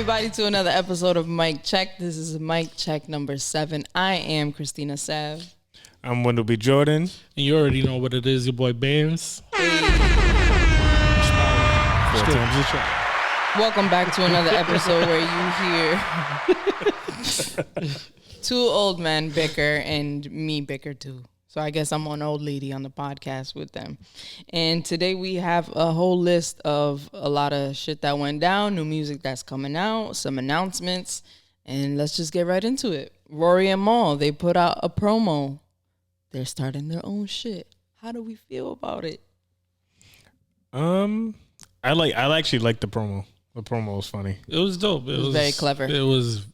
everybody, to another episode of Mic Check. This is Mic Check number 7. I am Christina Sav. I'm Wendell B. Jordan. And you already know what it is, your boy Bands. Welcome back to another episode where you hear two old men bicker and me bicker too. So I guess I'm an old lady on the podcast with them. And today we have a whole list of a lot of shit that went down, new music that's coming out, some announcements, and let's just get right into it. Rory and Mal, they put out a promo. They're starting their own shit. How do we feel about it? I actually like the promo. The promo was funny. It was dope. It was very clever. It was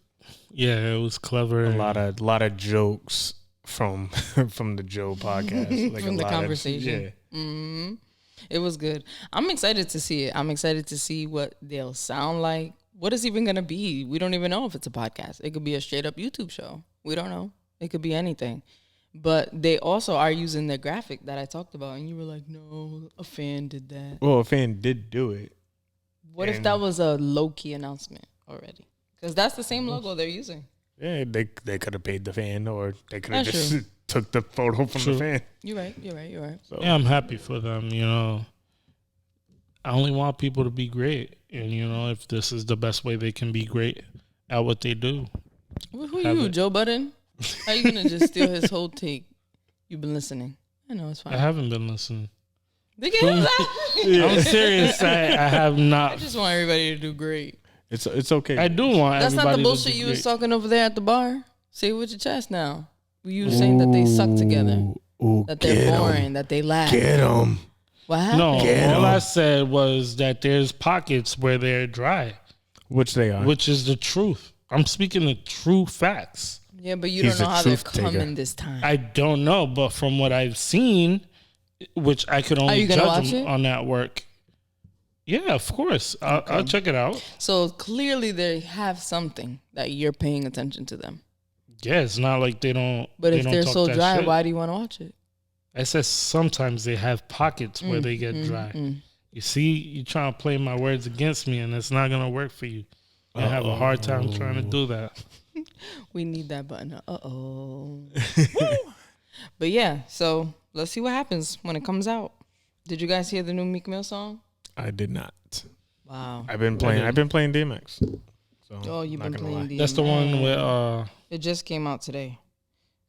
clever. A lot of jokes from the Joe podcast, like from the conversation. Mm-hmm. It was good. I'm excited to see it. I'm excited to see what they'll sound like. What is even gonna be? We don't even know if it's a podcast. It could be a straight up YouTube show. We don't know. It could be anything. But they also are using the graphic that I talked about, and you were like, "No, a fan did that." Well, a fan did do it. What if that was a low key announcement already? Because that's the same logo they're using. Yeah, they could have paid the fan, or they could have just took the photo from the fan. You're right. So. Yeah, I'm happy for them. You know, I only want people to be great, and you know, if this is the best way they can be great at what they do. Who you, Joe Budden? How you gonna just steal his whole take? You've been listening. I know it's fine. I haven't been listening. I'm serious. I have not. I just want everybody to do great. It's okay. I do want. That's not the bullshit you was talking over there at the bar. Say it with your chest now. You were saying that they suck together, that they're boring, that they laugh. Get them. What happened? No, all I said was that there's pockets where they're dry, which they are, which is the truth. I'm speaking the true facts. Yeah, but you don't know how they're coming this time. I don't know, but from what I've seen, which I could only judge them on that work. Yeah, of course. I'll check it out. So clearly they have something that you're paying attention to them. Yeah, it's not like they don't. But if they're so dry, why do you want to watch it? I said sometimes they have pockets where they get dry. You see, you're trying to play my words against me, and it's not going to work for you. I have a hard time trying to do that. We need that button. But yeah, so let's see what happens when it comes out. Did you guys hear the new Meek Mill song? I did not. Wow. I've been playing DMX. So you've been playing DMX. That's the one where it just came out today.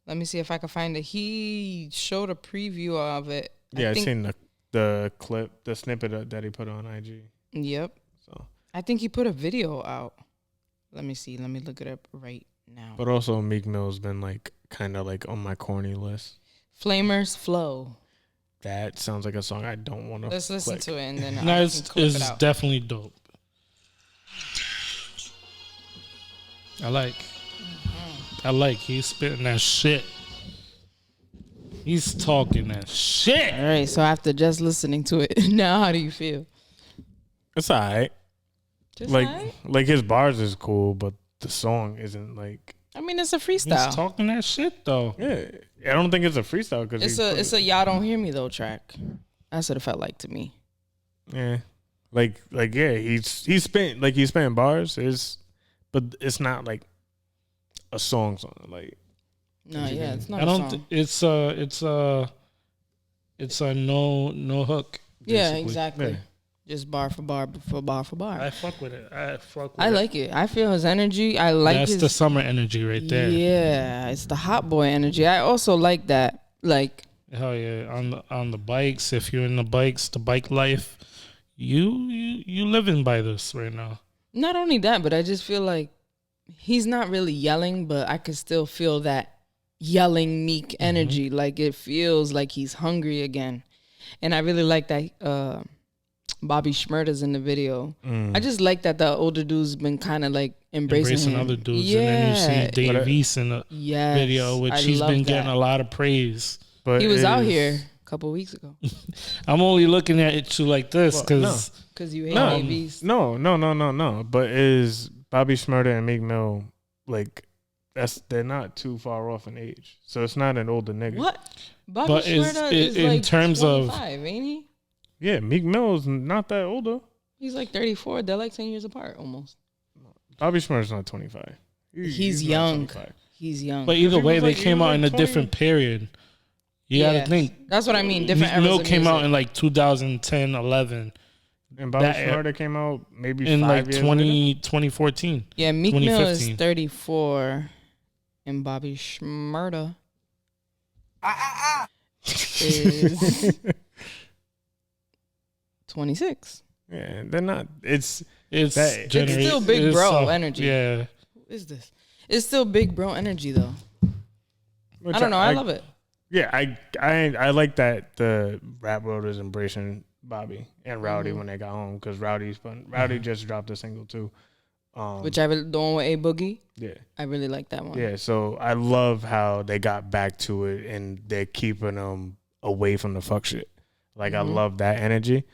Let me see if I can find it. He showed a preview of it. Yeah, I've seen the clip, the snippet that he put on IG. Yep. So I think he put a video out. Let me see. Let me look it up right now. But also Meek Mill's been like kind of like on my corny list. Flamers Flow. That sounds like a song I don't want to. Let's listen to it and then it's definitely dope. I like he's spitting that shit. He's talking that shit. All right, so after just listening to it, now how do you feel? It's all right. Just like his bars is cool, but the song isn't like. I mean, it's a freestyle. He's talking that shit though. Yeah, I don't think it's a freestyle because it's a y'all don't hear me though track. That's what it felt like to me. Yeah, like yeah, he's spitting bars. But it's not like a song like. No, yeah, it's not. It's a no hook. Basically. Yeah, exactly. Yeah. Just bar for bar. I fuck with it. I like it. I feel his energy. I like That's the summer energy right there. Yeah, it's the hot boy energy. I also like that. Like, hell yeah, on the bikes. If you're in the bike life, you living by this right now. Not only that, but I just feel like he's not really yelling, but I could still feel that yelling Meek energy. Mm-hmm. Like it feels like he's hungry again, and I really like that. Bobby Shmurda's in the video. I just like that the older dude's been kind of like embracing other dudes. Yeah. And then you see Dave East in the video, which he's been getting a lot of praise. But he was out here a couple weeks ago. I'm only looking at you like this because you hate Dave East. No. But is Bobby Shmurda and Meek Mill like they're not too far off in age, so it's not an older nigga. What? Bobby Shmurda is in like terms 25, ain't he? Yeah, Meek Mill is not that older. He's like 34. They're like 10 years apart almost. Bobby Shmurda's not 25. He's not young. 25. He's young. But either He way, was they like- he came was out like in a 20. different period. You gotta think. That's what I mean. Different Meek eras Mill of came out music. in like 2010, 11. And Bobby That- Shmurda came out maybe In 5 like years 2014. Yeah, Meek Mill is 2015. 34, and Bobby Shmurda is 26. Yeah, they're not. It's It's That- It's still big it's bro soft. energy. Yeah. Who is this? It's still big bro energy though. which I don't know. I love it. Yeah, I like that the rap world is embracing Bobby and Rowdy when they got home because Rowdy just dropped a single too. Which I really, the one with A Boogie. Yeah, I really like that one. yeah. So I love how they got back to it and they're keeping them away from the fuck shit. Like I love that energy.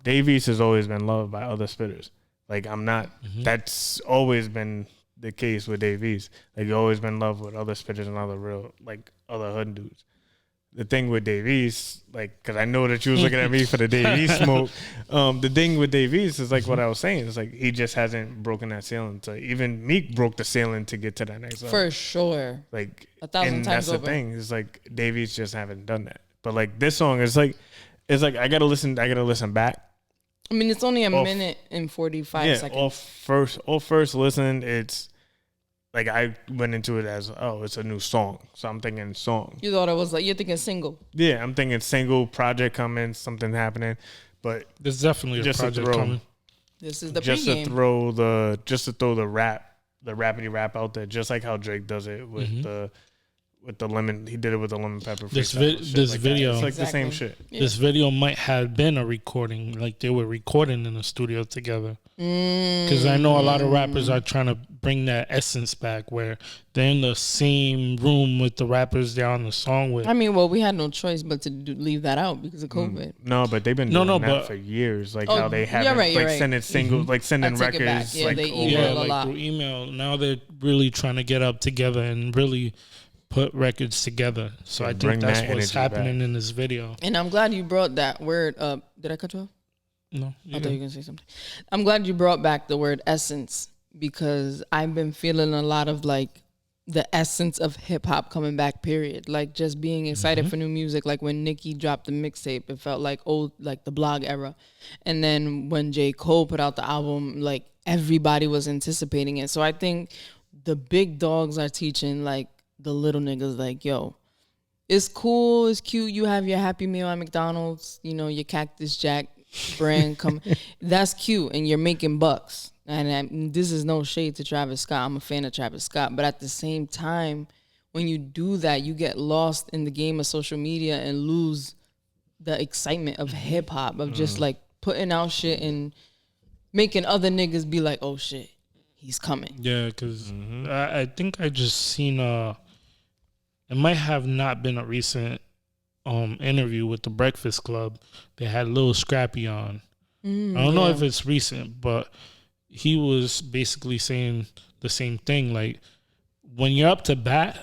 Dave East has always been loved by other spitters. Like I'm not. That's always been the case with Dave East. Like he's always been loved with other spitters and other real other hood dudes. The thing with Dave East, because I know that you was looking at me for the Dave East smoke. The thing with Dave East is like what I was saying. It's like he just hasn't broken that ceiling. So even Meek broke the ceiling to get to that next level. For sure. Like 1,000 and times that's over. the thing. It's like Dave East just haven't done that. But like this song is like, it's like I gotta listen back. I mean, it's only a minute and 45 seconds. All first listen, it's like I went into it as it's a new song. So I'm thinking song. You thought it was like, you're thinking single. Yeah, I'm thinking single project coming, something happening. But There's definitely a just project to throw, coming. This is the just pregame. to throw the rapidy rap out there, just like how Drake does it with the lemon. He did it with the lemon pepper. This freestyle, shit this like video, that. It's like Exactly. the same shit. Yeah. this video might have been a recording, like they were recording in the studio together. Because I know a lot of rappers are trying to bring that essence back, where they're in the same room with the rappers they're on the song with. I mean, well, we had no choice but to leave that out because of COVID. No, but they've been doing that for years. Like how they haven't you're right. sending singles, like sending I take it back. records. Yeah, like they over. email a like lot. through email. Now they're really trying to get up together and really put records together. So Yeah, I bring think that's that what's energy happening back. in this video. And I'm glad you brought that word up. Did I cut you off? No, I thought you were going to say something. I'm glad you brought back the word essence because I've been feeling a lot of like the essence of hip hop coming back, period. Like just being excited for new music. Like when Nicki dropped the mixtape, it felt like old, like the blog era. And then when J. Cole put out the album, like everybody was anticipating it. So I think the big dogs are teaching like the little niggas like, yo, it's cool, it's cute. You have your Happy Meal at McDonald's, you know, your Cactus Jack brand come. That's cute, and you're making bucks. And this is no shade to Travis Scott. I'm a fan of Travis Scott, but at the same time, when you do that, you get lost in the game of social media and lose the excitement of hip hop, of just like putting out shit and making other niggas be like, oh shit, he's coming. Yeah, because I think I just seen it might have not been a recent interview with the Breakfast Club. They had Lil Scrappy on. I don't know if it's recent, but he was basically saying the same thing. Like when you're up to bat,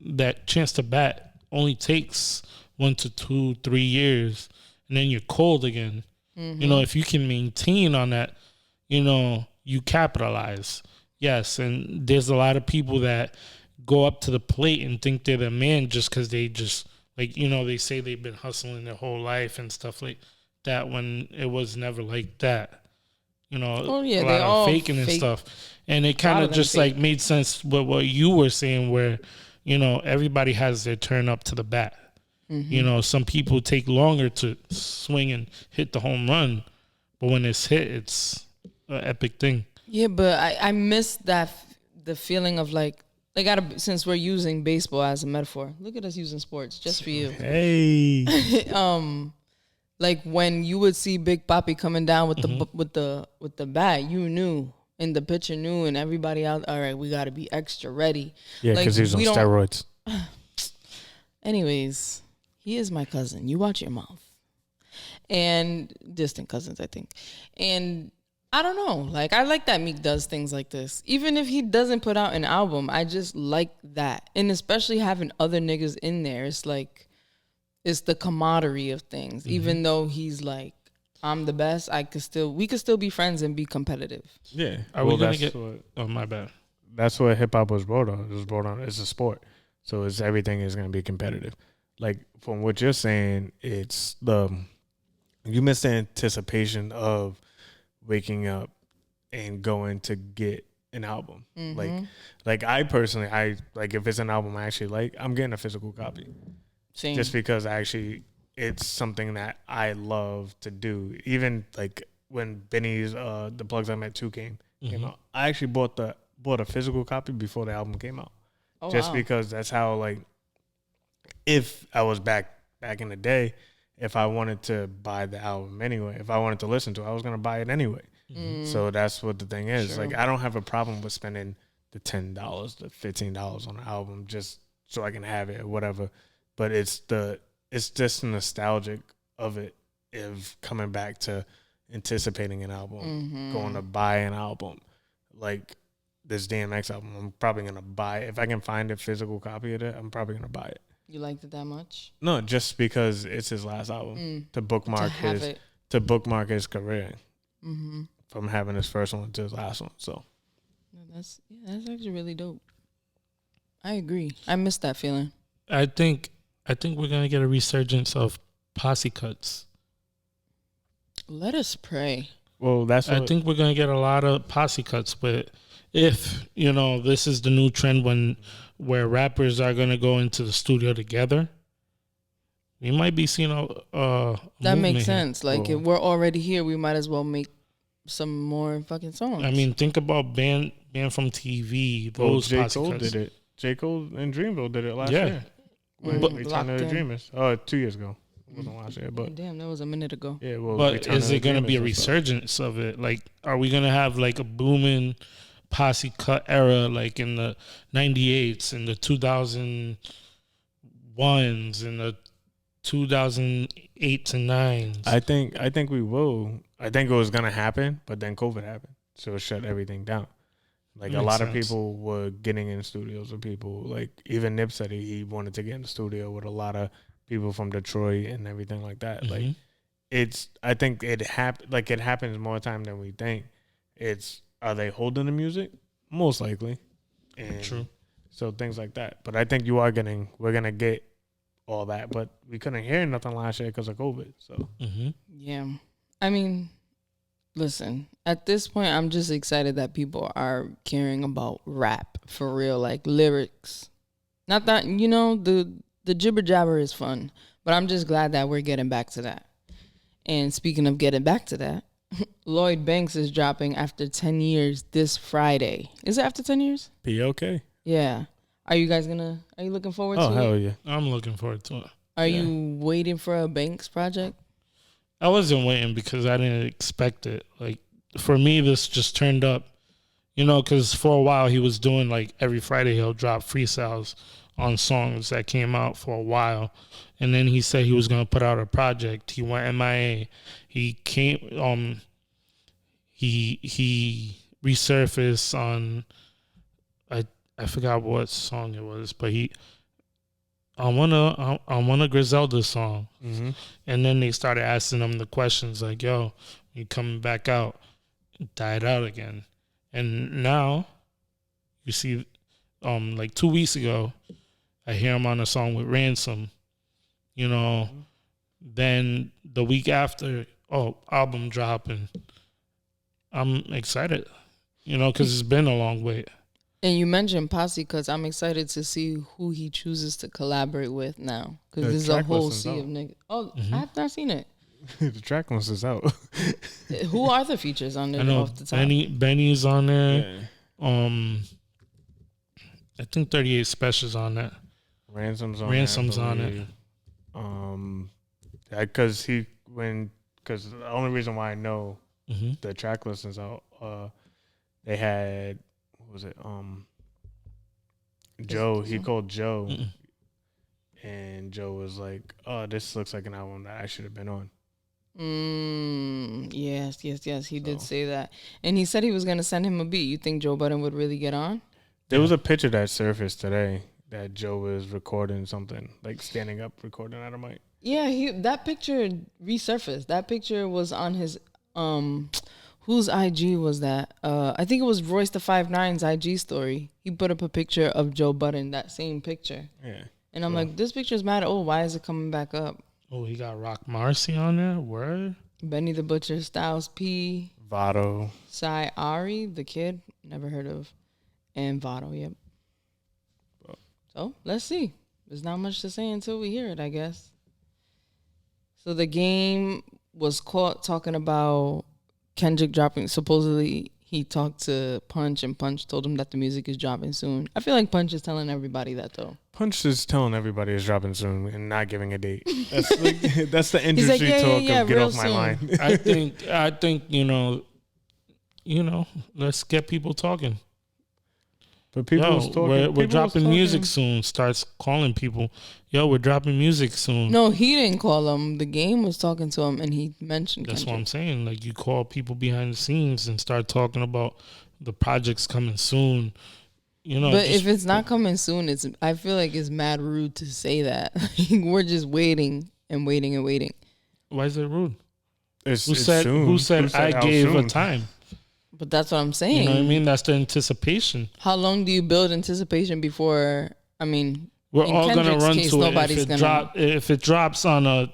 that chance to bat only takes 1 to 2, 3 years, and then you're cold again. You know, if you can maintain on that, you know, you capitalize. Yes, and there's a lot of people that go up to the plate and think they're the man just because they just, like, you know, they say they've been hustling their whole life and stuff like that when it was never like that. You know, Oh, yeah, a they lot all of faking and fake. stuff. And it lot kind of of them just fake. like made sense with what you were saying where, you know, everybody has their turn up to the bat. You know, some people take longer to swing and hit the home run, but when it's hit, it's an epic thing. Yeah, but I miss that the feeling of like since we're using baseball as a metaphor. Look at us using sports just for you. Hey, Like when you would see Big Papi coming down with the bat, you knew, and the pitcher knew, and everybody out. All right, we got to be extra ready. yeah, Like, because he was on we don't- steroids. Anyways, he is my cousin. You watch your mouth. And distant cousins, I think. And I don't know. Like, I like that Meek does things like this. Even if he doesn't put out an album, I just like that. And especially having other niggas in there. It's like, it's the camaraderie of things. Even though he's like, I'm the best. We could still be friends and be competitive. Yeah. Are we gonna get? Oh, my bad. That's what hip hop was brought on. It was brought on. It's a sport, so it's everything is gonna be competitive. Like from what you're saying, it's you miss the anticipation of waking up and going to get an album. Like I personally, if it's an album I actually like, I'm getting a physical copy. Same. Just because it's something that I love to do. Even like when Benny's The Plugs I Met 2 came out, I actually bought a physical copy before the album came out. Oh, just wow. because that's how, like, if I was back in the day, if I wanted to buy the album anyway, if I wanted to listen to it, I was gonna buy it anyway. So that's what the thing is. Sure. Like, I don't have a problem with spending the $10, the $15 on an album just so I can have it or whatever. But it's just nostalgic of it, of coming back to anticipating an album, going to buy an album. Like this DMX album, I'm probably going to buy it. If I can find a physical copy of it, I'm probably going to buy it. You liked it that much? No, just because it's his last album to bookmark his career from having his first one to his last one. So that's actually really dope. I agree. I miss that feeling. I think we're gonna get a resurgence of posse cuts. Let us pray. Well, I think we're gonna get a lot of posse cuts, but if this is the new trend where rappers are gonna go into the studio together, we might be seeing a that makes sense. Here. Like if we're already here, we might as well make some more fucking songs. I mean, think about band from TV. Those J. posse Cole cuts. did it. J. Cole and Dreamville did it last year. Return of the Dreamers. 2 years ago. It wasn't last year, but damn, that was a minute ago. Yeah, well, but is it going to be a resurgence of it? Like, are we going to have like a booming posse cut era, like in the '98s, in the 2001s, in the 2008s and 9s? I think we will. I think it was going to happen, but then COVID happened, so it shut everything down. Like a lot of people were getting in studios with people. Like even Nip said he wanted to get in the studio with a lot of people from Detroit and everything like that. Like I think it happens more time than we think. Are they holding the music? Most likely. And true. So things like that. But I think we're gonna get all that. But we couldn't hear nothing last year because of COVID. So yeah, I mean. Listen, at this point, I'm just excited that people are caring about rap for real, like lyrics. Not that, the jibber jabber is fun, but I'm just glad that we're getting back to that. And speaking of getting back to that, Lloyd Banks is dropping after 10 years this Friday. Is it after 10 years? PLK. Yeah. Are you looking forward to it? Oh, hell yeah. I'm looking forward to it. Are you waiting for a Banks project? I wasn't waiting because I didn't expect it. Like, for me, this just turned up, because for a while he was doing, like, every Friday he'll drop freestyles on songs that came out for a while. And then he said he was going to put out a project. He went MIA. He came, he resurfaced on, I forgot what song it was, but I want a Griselda song. And then they started asking him the questions like, yo, you coming back out? It died out again. And now you see, like 2 weeks ago, I hear him on a song with Ransom, then the week after, album dropping. I'm excited, because it's been a long wait. And you mentioned Posse because I'm excited to see who he chooses to collaborate with now. Because this is a whole sea of niggas. Oh, I have not seen it. The track list is out. Who are the features on there? I know off the top? Benny's on there. Yeah. I think 38 Special's on that. Ransom's on it. Because the only reason why I know the track list is out, they had, what was it? Joe. He called Joe, and Joe was like, "Oh, this looks like an album that I should have been on." Yes. He did say that, and he said he was gonna send him a beat. You think Joe Budden would really get on? There was a picture that surfaced today that Joe was recording something, like standing up recording at a mic. Yeah, that picture resurfaced. That picture was on his whose IG was that? I think it was Royce the 5'9's IG story. He put up a picture of Joe Budden, that same picture. Yeah. And I'm like, this picture's mad old. Why is it coming back up? Oh, he got Rock Marcy on there? Word? Benny the Butcher, Styles P, Votto. Cy Ari, the kid, never heard of, and Votto, yep. So, let's see. There's not much to say until we hear it, I guess. So, the game was caught talking about Kendrick dropping. Supposedly, he talked to Punch, and Punch told him that the music is dropping soon. I feel like Punch is telling everybody that, though. Punch is telling everybody it's dropping soon and not giving a date. That's like, that's the industry talk of get off my line. I think you know, let's get people talking. But people we're dropping music soon. Starts calling people. Yo, we're dropping music soon. No, he didn't call him. The game was talking to him, and he mentioned That's Kendrick. what I'm saying. Like, you call people behind the scenes and start talking about the projects coming soon. You know, but if it's not coming soon, I feel like it's mad rude to say that. We're just waiting and waiting and waiting. Why is it rude? Who said I gave a time? But that's what I'm saying. You know what I mean? That's the anticipation. How long do you build anticipation before? I mean, we're all gonna run case, to it. If it drops on a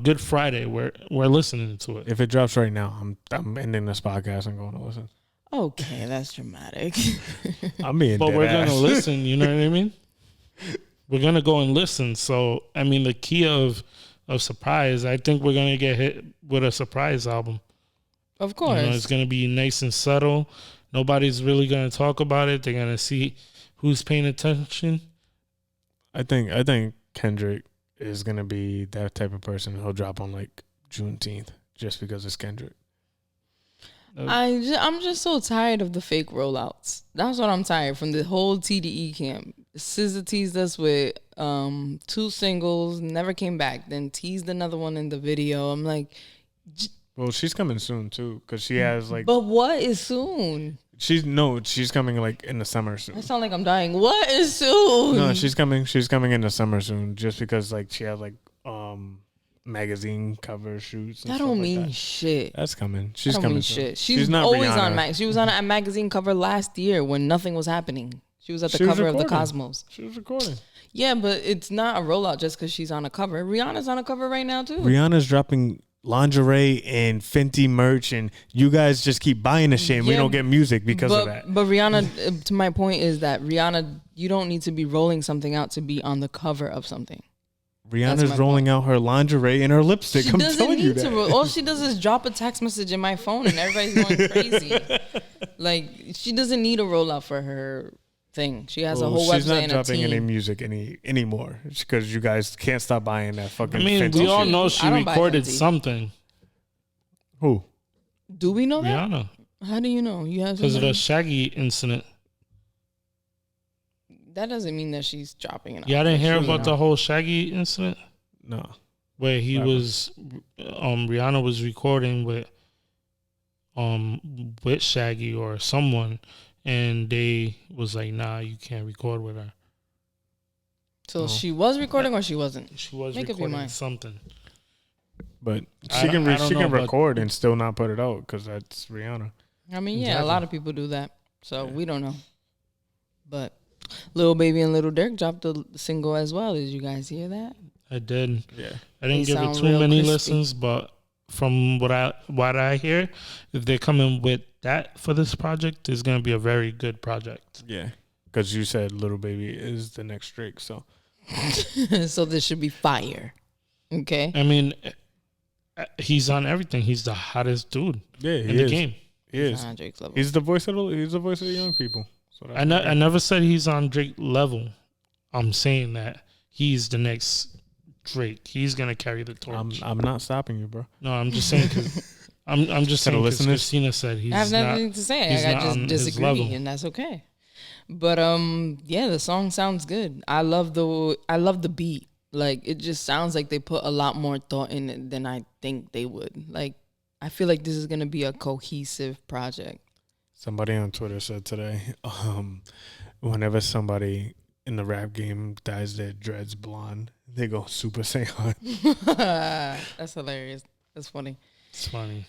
Good Friday, we're listening to it. If it drops right now, I'm ending this podcast and going to listen. Okay, that's dramatic. I'm being but dead we're ass. gonna listen. You know what I mean? We're gonna go and listen. So I mean, the key of surprise. I think we're gonna get hit with a surprise album. Of course, you know, it's gonna be nice and subtle. Nobody's really gonna talk about it. They're gonna see who's paying attention. I think Kendrick is gonna be that type of person. He'll drop on like Juneteenth just because it's Kendrick. I'm just so tired of the fake rollouts. That's what I'm tired from the whole TDE camp. SZA teased us with 2 singles, never came back. Then teased another one in the video. I'm like, well, she's coming soon too because she has like. But what is soon? She's coming like in the summer soon. I sound like I'm dying. What is soon? No, she's coming in the summer soon just because like she has like magazine cover shoots. And that stuff don't like mean that. shit. That's coming. She's that don't coming mean soon. shit. She's not always Rihanna. on She was on a magazine cover last year when nothing was happening. She was at the cover of the Cosmos. She was recording. Yeah, but it's not a rollout just because she's on a cover. Rihanna's on a cover right now too. Rihanna's dropping lingerie and Fenty merch, and you guys just keep buying the shit, and we don't get music because of that. But Rihanna, to my point is that Rihanna, you don't need to be rolling something out to be on the cover of something. Rihanna's rolling out her lingerie and her lipstick. I'm telling you that. All she does is drop a text message in my phone, and everybody's going crazy. Like, she doesn't need a rollout for her thing. She has a whole website and a team. She's not dropping any music anymore because you guys can't stop buying that fucking. I mean, Fenty we all shit. know she recorded something. Who? Do we know that? Rihanna. How do you know? You have because of the Shaggy incident. That doesn't mean that she's dropping it. Y'all didn't hear about the whole Shaggy incident? No. Where he was, Rihanna was recording with Shaggy or someone, and they was like, "Nah, you can't record with her." So she was recording or she wasn't? She was Make recording up your mind. something. But she can record and still not put it out because that's Rihanna. I mean, yeah, a lot of people do that, so we don't know. But Lil Baby and Lil Durk dropped a single as well. Did you guys hear that? I did. Yeah. I didn't give it too many listens, but from what I hear, if they're coming with that for this project, it's gonna be a very good project. Yeah. Because you said Lil Baby is the next Drake, so. So this should be fire. Okay. I mean, he's on everything. He's the hottest dude in the game. He is. He's the voice of the young people. So I never said he's on Drake level. I'm saying that he's the next Drake. He's gonna carry the torch. I'm not stopping you, bro. No, I'm just saying because I'm just saying because Christina said he's. I have nothing to say. I just disagree, and that's okay. But yeah, the song sounds good. I love the beat. Like, it just sounds like they put a lot more thought in it than I think they would. Like, I feel like this is gonna be a cohesive project. Somebody on Twitter said today, whenever somebody in the rap game dyes their dreads blonde, they go Super Saiyan. That's hilarious. That's funny. It's funny.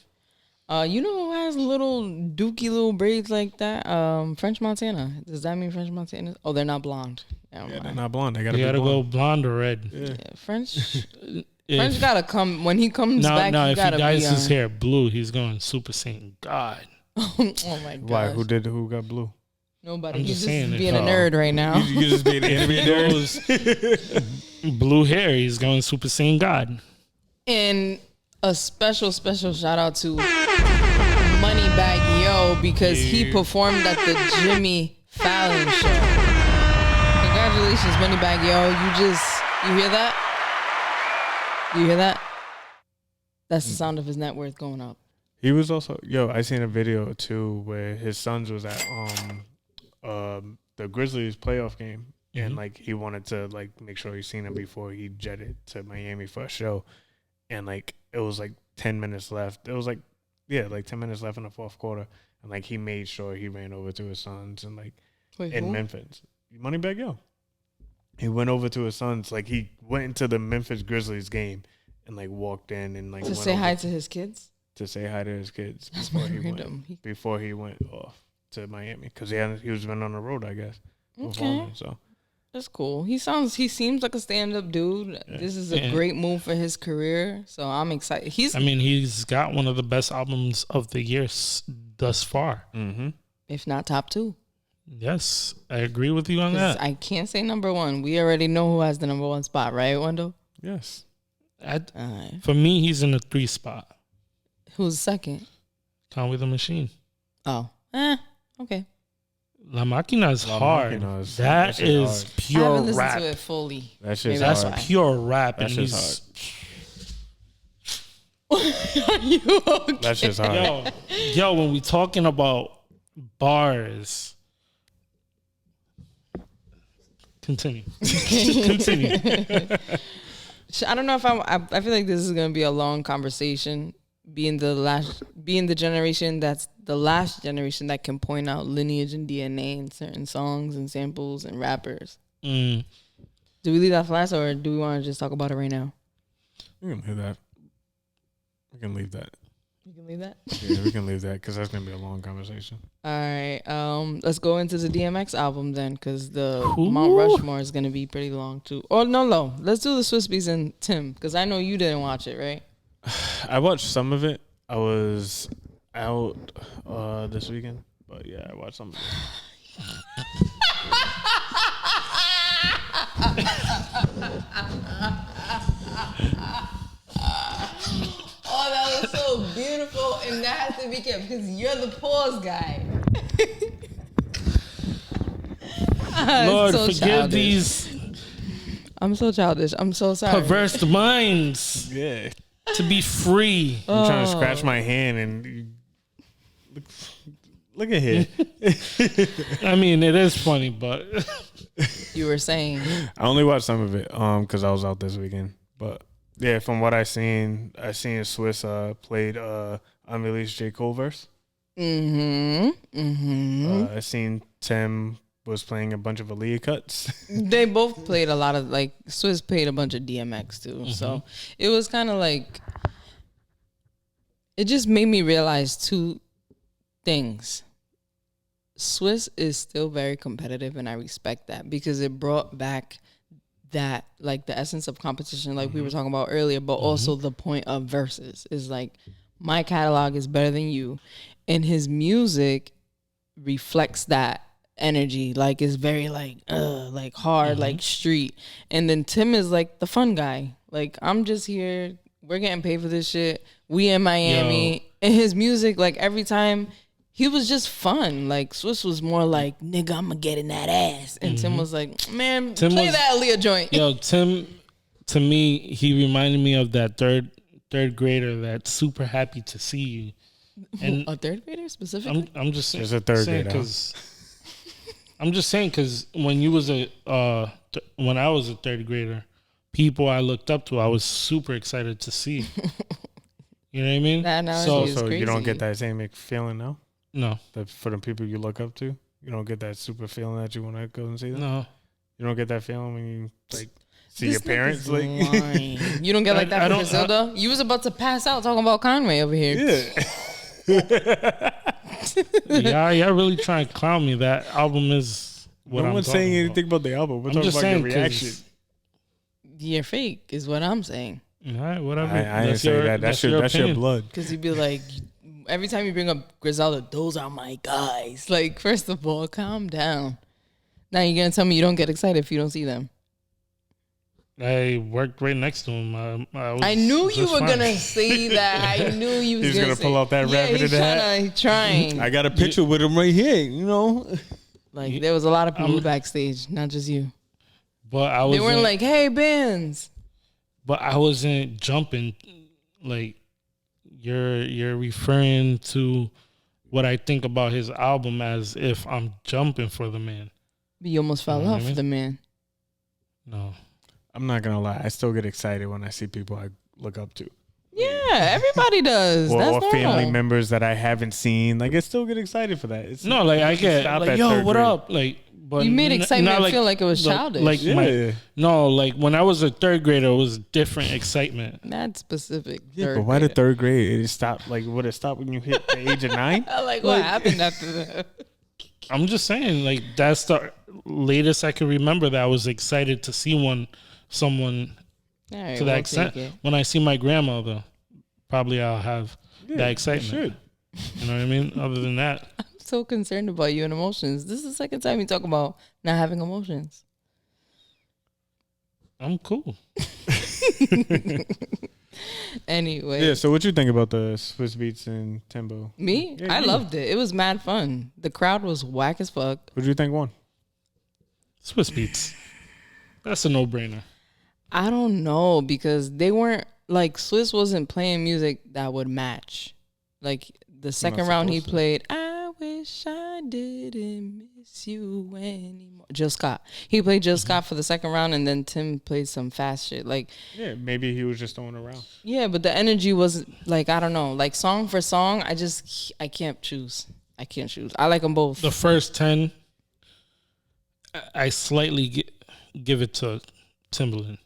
You know who has little dookie little braids like that? French Montana. Does that mean French Montana? Oh, they're not blonde. Yeah, they're not blonde. They You gotta go blonde or red. Yeah, French. French gotta come when he comes back. No, he if gotta he dyes be his hair blue, he's going Super Saiyan God. Oh my god! Why? Who got blue? Nobody. I'm He's just just saying being a nerd right now. You just being an enemy nerd. Blue hair, he's going Super Saiyan God. And a special shout out to Moneybagg Yo because he performed at the Jimmy Fallon show. Congratulations, Moneybagg Yo. You hear that? Do you hear that? That's the sound of his net worth going up. He was also I seen a video too where his sons was at the Grizzlies playoff game and like he wanted to like make sure he seen him before he jetted to Miami for a show, and like it was like 10 minutes left. It was like 10 minutes left in the fourth quarter, and like he made sure he ran over to his sons and like in Memphis. Moneybagg Yo. He went over to his sons, like he went into the Memphis Grizzlies game and like walked in and like to say hi to his kids. To say hi to his kids That's before he went off to Miami because he was been on the road, I guess. Okay, so that's cool. He seems like a stand-up dude. Yeah. This is a great move for his career, so I'm excited. He's got one of the best albums of the year thus far, if not top 2. Yes, I agree with you on that. I can't say number 1. We already know who has the number 1 spot, right, Wendell? Yes. For me, he's in the 3 spot. Who's second? Conway the Machine. Oh, okay. La Máquina is hard. That is hard. Pure I haven't listened rap. to it fully. That's pure rap. That's and just hard. Are you okay? That's just hard. Yo, when we talking about bars, continue. Continue. I don't know if I feel like this is gonna be a long conversation. Being the generation that's the last generation that can point out lineage and DNA in certain songs and samples and rappers. Do we leave that for last, or do we want to just talk about it right now? We can leave that. We can leave that. You can leave that? Yeah, we can leave that because that's going to be a long conversation. All right. Let's go into the DMX album then, because the Mount Rushmore is going to be pretty long too. Oh, no. Let's do the Swiss Beats and Tim, because I know you didn't watch it, right? I watched some of it. I was out this weekend, but yeah, I watched some of it. Oh, that was so beautiful, and that has to be kept because you're the pause guy. Lord, so forgive childish. these. I'm so childish. I'm so sorry. Perverse minds. Yeah. To be free. I'm trying to scratch my hand and look at here. I mean, it is funny, but You were saying. I only watched some of it because I was out this weekend. But yeah, from what I seen Swiss played unreleased J. Cole verse. I seen Tim was playing a bunch of Aaliyah cuts. They both played a lot of, like, Swiss played a bunch of DMX too. So it was kind of like, it just made me realize 2 things. Swiss is still very competitive, and I respect that because it brought back that, like, the essence of competition, like we were talking about earlier, but also the point of verses is like, my catalog is better than you, and his music reflects that energy. Like, it's very like hard, like street. And then Tim is like the fun guy. Like, I'm just here, we're getting paid for this shit, we in Miami. And his music, like, every time he was just fun. Like, Swiss was more like, nigga, I'm gonna get in that ass. And Tim was like, man, play that Aaliyah joint. Yo, Tim, to me, he reminded me of that third grader that's super happy to see you. And a third grader specifically? I'm just saying. There's a third grader. I'm just saying because when you was when I was a third grader, people I looked up to, I was super excited to see. You know what I mean? That analogy is crazy. You don't get that same feeling now? No. For the people you look up to? You don't get that super feeling that you want to go and see them? No. You don't get that feeling when you like see This your parents like. lying. You don't get like that from Griselda? You was about to pass out talking about Conway over here. Yeah. Yeah, y'all really trying to clown me. That album is what No I'm one's talking saying about. anything about the album. We're I'm talking just about saying your reaction. You're fake, is what I'm saying. All right, whatever. I didn't say that. That's your opinion. blood. Because you'd be like, every time you bring up Griselda, those are my guys. Like, first of all, calm down. Now you're going to tell me you don't get excited if you don't see them. I worked right next to him. I knew you were going to say that. I knew you was He's going gonna to pull out that rabbit in the hat. He's trying. I got a picture with him right here. You know. Like, there was a lot of people backstage, not just you. But I was. They weren't like, hey, Benz. But I wasn't jumping. Like, you're referring to what I think about his album as if I'm jumping for the man. But you almost fell off the man. No. I'm not gonna lie. I still get excited when I see people I look up to. Yeah, everybody does. Or, That's or normal. family members that I haven't seen. Like, I still get excited for that. It's, No, like I get stop like, at yo, third what grade. up? Like, but You made excitement not feel like it was childish. Like Yeah. like when I was a third grader, it was different excitement. Not specific. Yeah, but why the third grade? It stopped. Like, would it stop when you hit the age of 9? Like, what happened after that? I'm just saying, like that's the latest I can remember that I was excited to see someone All right, to that extent. When I see my grandmother, probably I'll have that excitement. You know what I mean? Other than that, I'm so concerned about you and emotions. This is the second time you talk about not having emotions. I'm cool. Anyway. Yeah, so what you think about the Swiss Beats and Timbo? Me? Yeah, I you. loved it. It was mad fun. The crowd was whack as fuck. What do you think won? Swiss Beats. That's a no-brainer. I don't know because they weren't like Swiss wasn't playing music that would match. Like the second round he played, I wish I didn't miss you anymore. Jill Scott. He played Jill Scott for the second round and then Tim played some fast shit. Like Yeah, maybe he was just throwing around. yeah, but the energy was like, I don't know, like song for song, I can't choose. I can't choose. I like them both. The first 10, I slightly give it to Timbaland.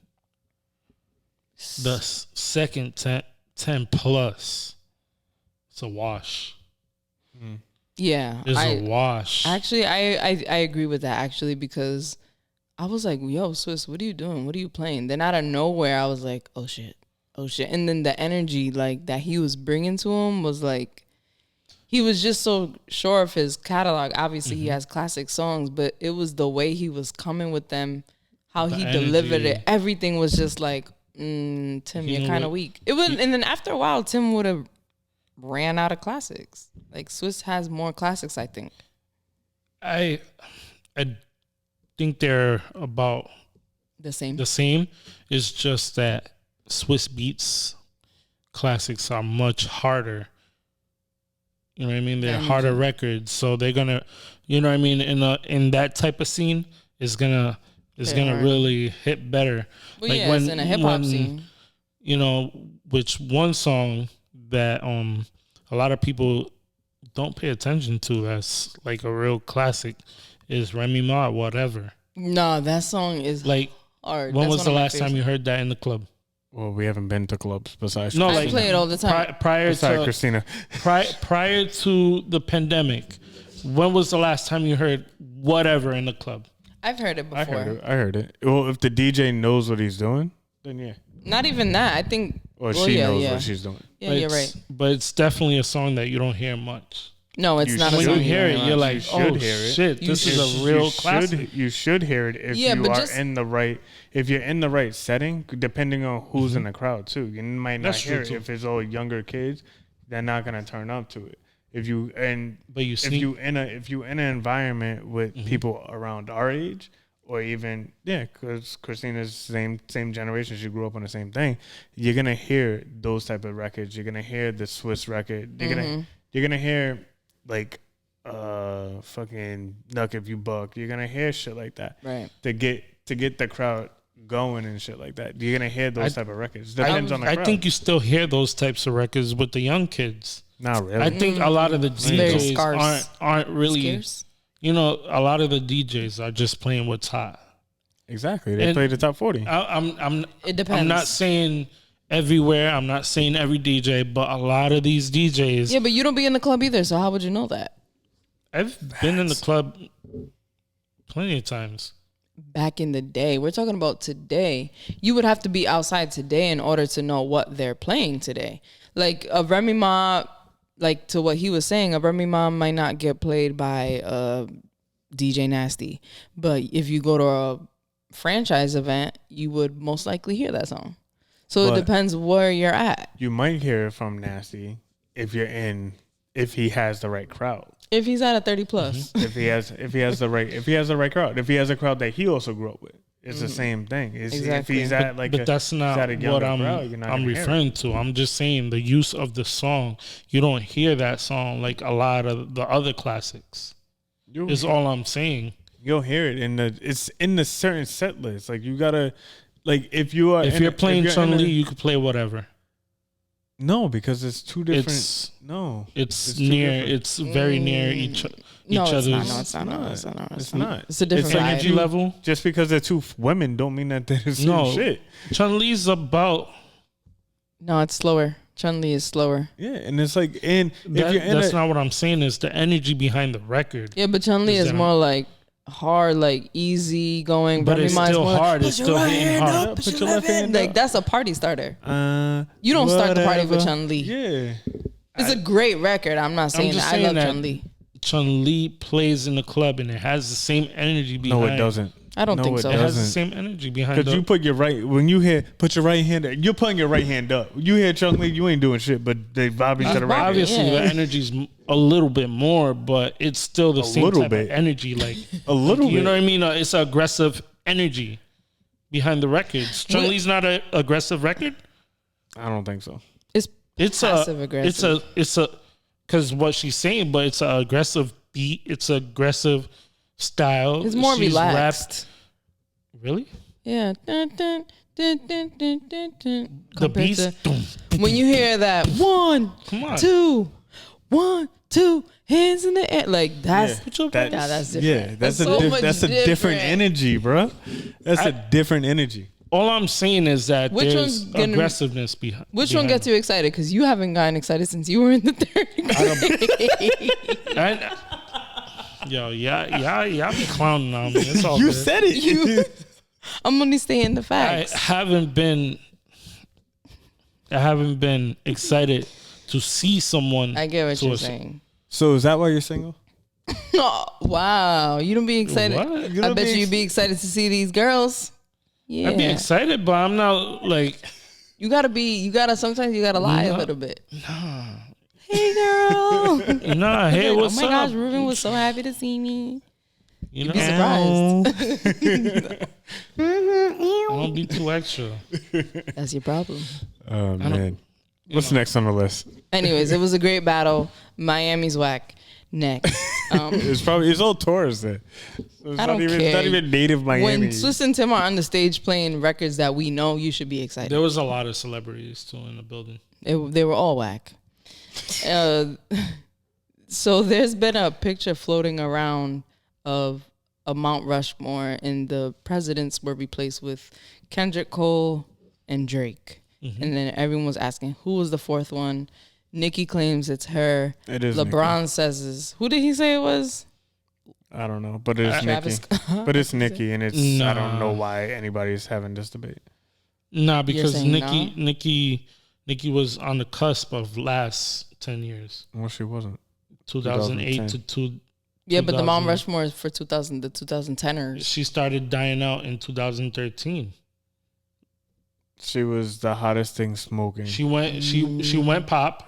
The second 10 plus, it's a wash. Yeah. It's a wash. Actually, I agree with that actually because I was like, yo, Swiss, what are you doing? What are you playing? Then out of nowhere, I was like, oh shit. And then the energy like that he was bringing to him was like, he was just so sure of his catalog. Obviously, he has classic songs, but it was the way he was coming with them, how he delivered it. Everything was just like, Tim, you're kind of weak. It was, and then after a while, Tim would have ran out of classics. Like Swiss has more classics, I think. I think they're about the same. It's just that Swiss Beats classics are much harder. You know what I mean? They're harder records, so they're gonna, you know what I mean? In that type of scene, is gonna really hit better. Well, like yeah, it's in a hip hop scene. You know, which one song that a lot of people don't pay attention to that's like a real classic is Remy Ma, Whatever. No, that song is like hard. When was the last time you heard that in the club? Well, we haven't been to clubs besides. No, I play it all the time. Prior to Christina. Prior to the pandemic, when was the last time you heard Whatever in the club? I've heard it before. I heard it. Well, if the DJ knows what he's doing, then yeah. Not even that. I think. Or she knows what she's doing. Yeah, but you're right. But it's definitely a song that you don't hear much. No, it's not a when song. When you hear it, you're like, oh hear it. shit, this is a real classic. You should hear it if you are in the right. If you're in the right setting, depending on who's in the crowd too. You might not hear it if it's all younger kids. They're not gonna turn up to it. If you in an environment with people around our age, or even because Christina's same generation, she grew up on the same thing. You're gonna hear those type of records. You're gonna hear the Swiss record. You're gonna hear like fucking Nuck If You Buck. You're gonna hear shit like that, right? To get the crowd going and shit like that. You're gonna hear those type of records. Depends on the crowd. I think you still hear those types of records with the young kids. Not really. I think a lot of the DJs aren't really. Scarce? You know, a lot of the DJs are just playing what's hot. Exactly. They And play the top 40. It depends. I'm not saying everywhere. I'm not saying every DJ, but a lot of these DJs. Yeah, but you don't be in the club either, so how would you know that? I've been in the club plenty of times. Back in the day, we're talking about today. You would have to be outside today in order to know what they're playing today. Like a Remy Ma, like to what he was saying, a Remy Ma might not get played by DJ Nasty, but if you go to a franchise event, you would most likely hear that song. So it depends where you're at. You might hear it from Nasty if he has the right crowd. If he's at a 30 plus. If he has the right crowd. If he has a crowd that he also grew up with. It's the same thing. Exactly. If he's at like but that's not what I'm referring to. I'm just saying the use of the song. You don't hear that song like a lot of the other classics. Is all I'm saying. You'll hear it it's in the certain set list. Like you gotta, like if you're playing Chun-Li, you could play whatever. No, because it's two different. It's near. It's very near each other's. It's not. It's a different energy level. Just because they're two women don't mean that they're the same shit. Chun-Li's about. No, it's slower. Chun-Li is slower. Yeah, and it's like, that's not what I'm saying. Is the energy behind the record. Yeah, but Chun-Li is more like hard, like easy going. But it's still hard. It's still hitting hard. Put your left hand up. Like that's a party starter. You don't start the party with Chun-Li. Yeah, it's a great record. I'm not saying that. I love Chun-Li. Chun-Li plays in the club and it has the same energy behind. No, it doesn't. I don't think so. It has the same energy behind it. Because you put your put your right hand, you're putting your right hand up. You hear Chun-Li, you ain't doing shit, but they vibing to the right hand. Obviously, the energy's a little bit more, but it's still the same type of energy. Like a little bit. You know what I mean? It's an aggressive energy behind the records. Chun-Li's not an aggressive record? I don't think so. It's passive aggressive. It's a, because what she's saying, but it's an aggressive beat. It's aggressive style. It's more relaxed. Really? Yeah. The beats. When you hear that 1, 2, 1, 2, hands in the air, like that's different. Yeah, that's a different energy, bro. That's a different energy. All I'm saying is that there's aggressiveness behind. Which one gets you excited? Because you haven't gotten excited since you were in the third grade. Y'all be clowning on me. It's all you good. said it. I'm only saying the facts. I haven't been excited to see someone. I get what you're saying. So is that why you're single? Oh, wow. You don't be excited. I bet you'd be excited to see these girls. Yeah. I'd be excited, but I'm not like. Sometimes you gotta lie a little bit. Nah. Hey, girl. Nah, hey, what's up? Oh my gosh, Ruben was so happy to see me. You'd be surprised. Don't be too extra. That's your problem. Oh, man. What's next on the list? Anyways, it was a great battle. Miami's whack. Next. It's all tourists there. So I don't care. It's not even native Miami. When Swiss and Tim are on the stage playing records that we know, you should be excited. There was a lot of celebrities too in the building. They were all whack. So there's been a picture floating around of a Mount Rushmore, and the presidents were replaced with Kendrick Cole and Drake. Mm-hmm. And then everyone was asking, who was the fourth one? Nicki claims it's her. It is LeBron Nicki. Says, who did he say it was? I don't know, but it's Nicki. But it's Nicki, and it's I don't know why anybody's having this debate. Nah, because Nicki was on the cusp of last 10 years. Well, she wasn't. 2008 to 2. Yeah, but the Mount Rushmore is for the 2010ers. She started dying out in 2013. She was the hottest thing smoking. She went pop.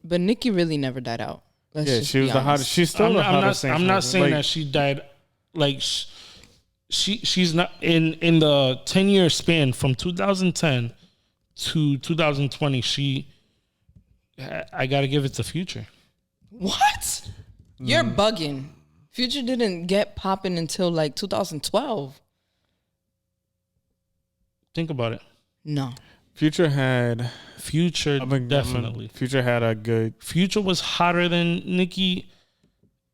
But Nicki really never died out. She was the hottest. She's still the hottest thing. I'm not saying that she died. Like she's not in the 10-year span from 2010 to 2020. I gotta give it to Future. What? You're bugging. Future didn't get popping until like 2012. Think about it. No. Future definitely. Future had a good. Future was hotter than Nicki.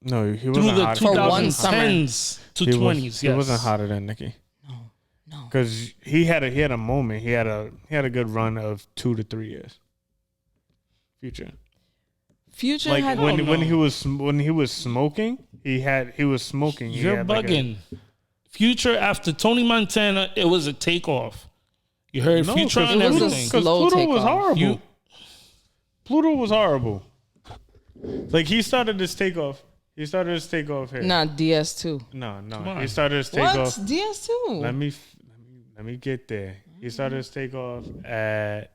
No, he wasn't through the hotter. 2010s to 20s. He wasn't hotter than Nicki. No. No. Because he had a moment. He had a good run of 2 to 3 years. Future Future had when he was smoking, he was smoking. You're bugging. Future after Tony Montana, it was a takeoff. You heard Future on everything. Because Pluto was horrible. Pluto was horrible. Like he started his takeoff. He started his takeoff here. Not DS2. No. He started his takeoff. What? DS2? Let me get there. He started his takeoff at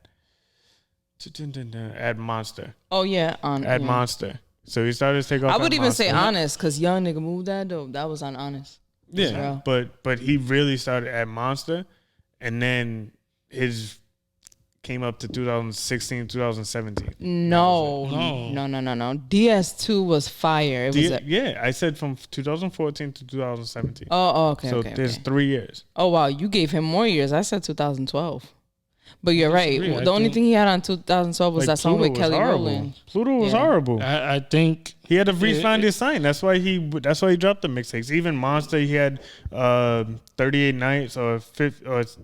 Monster. Oh yeah, at Monster. So he started his takeoff. I would even Monster. say Honest, because Young Nigga Move That though. That was on Honest. Yeah, but he really started at Monster, and then his came up to 2016, 2017. No. DS2 was fire. It was yeah, I said from 2014 to 2017. Oh, okay. So there's 3 years. Oh wow, you gave him more years. I said 2012. But you're right. The only thing he had on 2012 was that song with Kelly Rowland. Pluto was horrible. I think he had to refind his sign. That's why he dropped the mixtapes. Even Monster, he had 38 nights or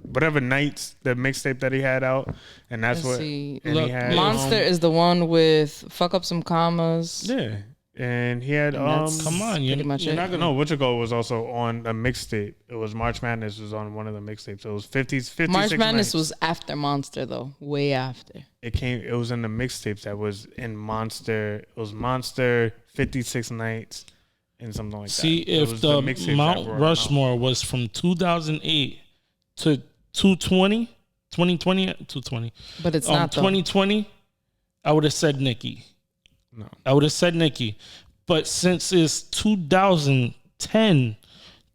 whatever nights, the mixtape that he had out, and that's Let's what. See. And Look, he had, Monster is the one with Fuck Up Some Commas. Yeah. And he had come on, you're not gonna. No, What You Go was also on a mixtape. It was March Madness was on one of the mixtapes. So it was 56 March Madness nights. was after Monster though, way after. It was in the mixtapes that was in Monster. It was Monster 56 nights and something like that. See, if the Mount Rushmore was from 2008 to 2020, 220, but it's not 2020, I would have said Nicki. No. I would have said Nicki. But since it's 2010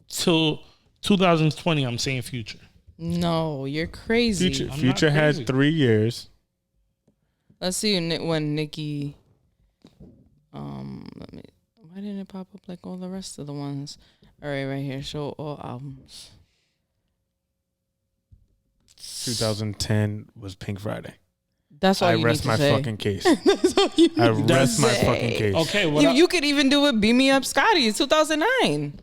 till 2020, I'm saying Future. No, you're crazy. Future had 3 years. Let's see when Nicki. Why didn't it pop up like all the rest of the ones? All right here. Show all albums. 2010 was Pink Friday. That's all I you rest need to my say. fucking case. That's all you I need to rest my say. fucking case. Okay, you could even do it. Beat Me Up, Scotty. It's 2009.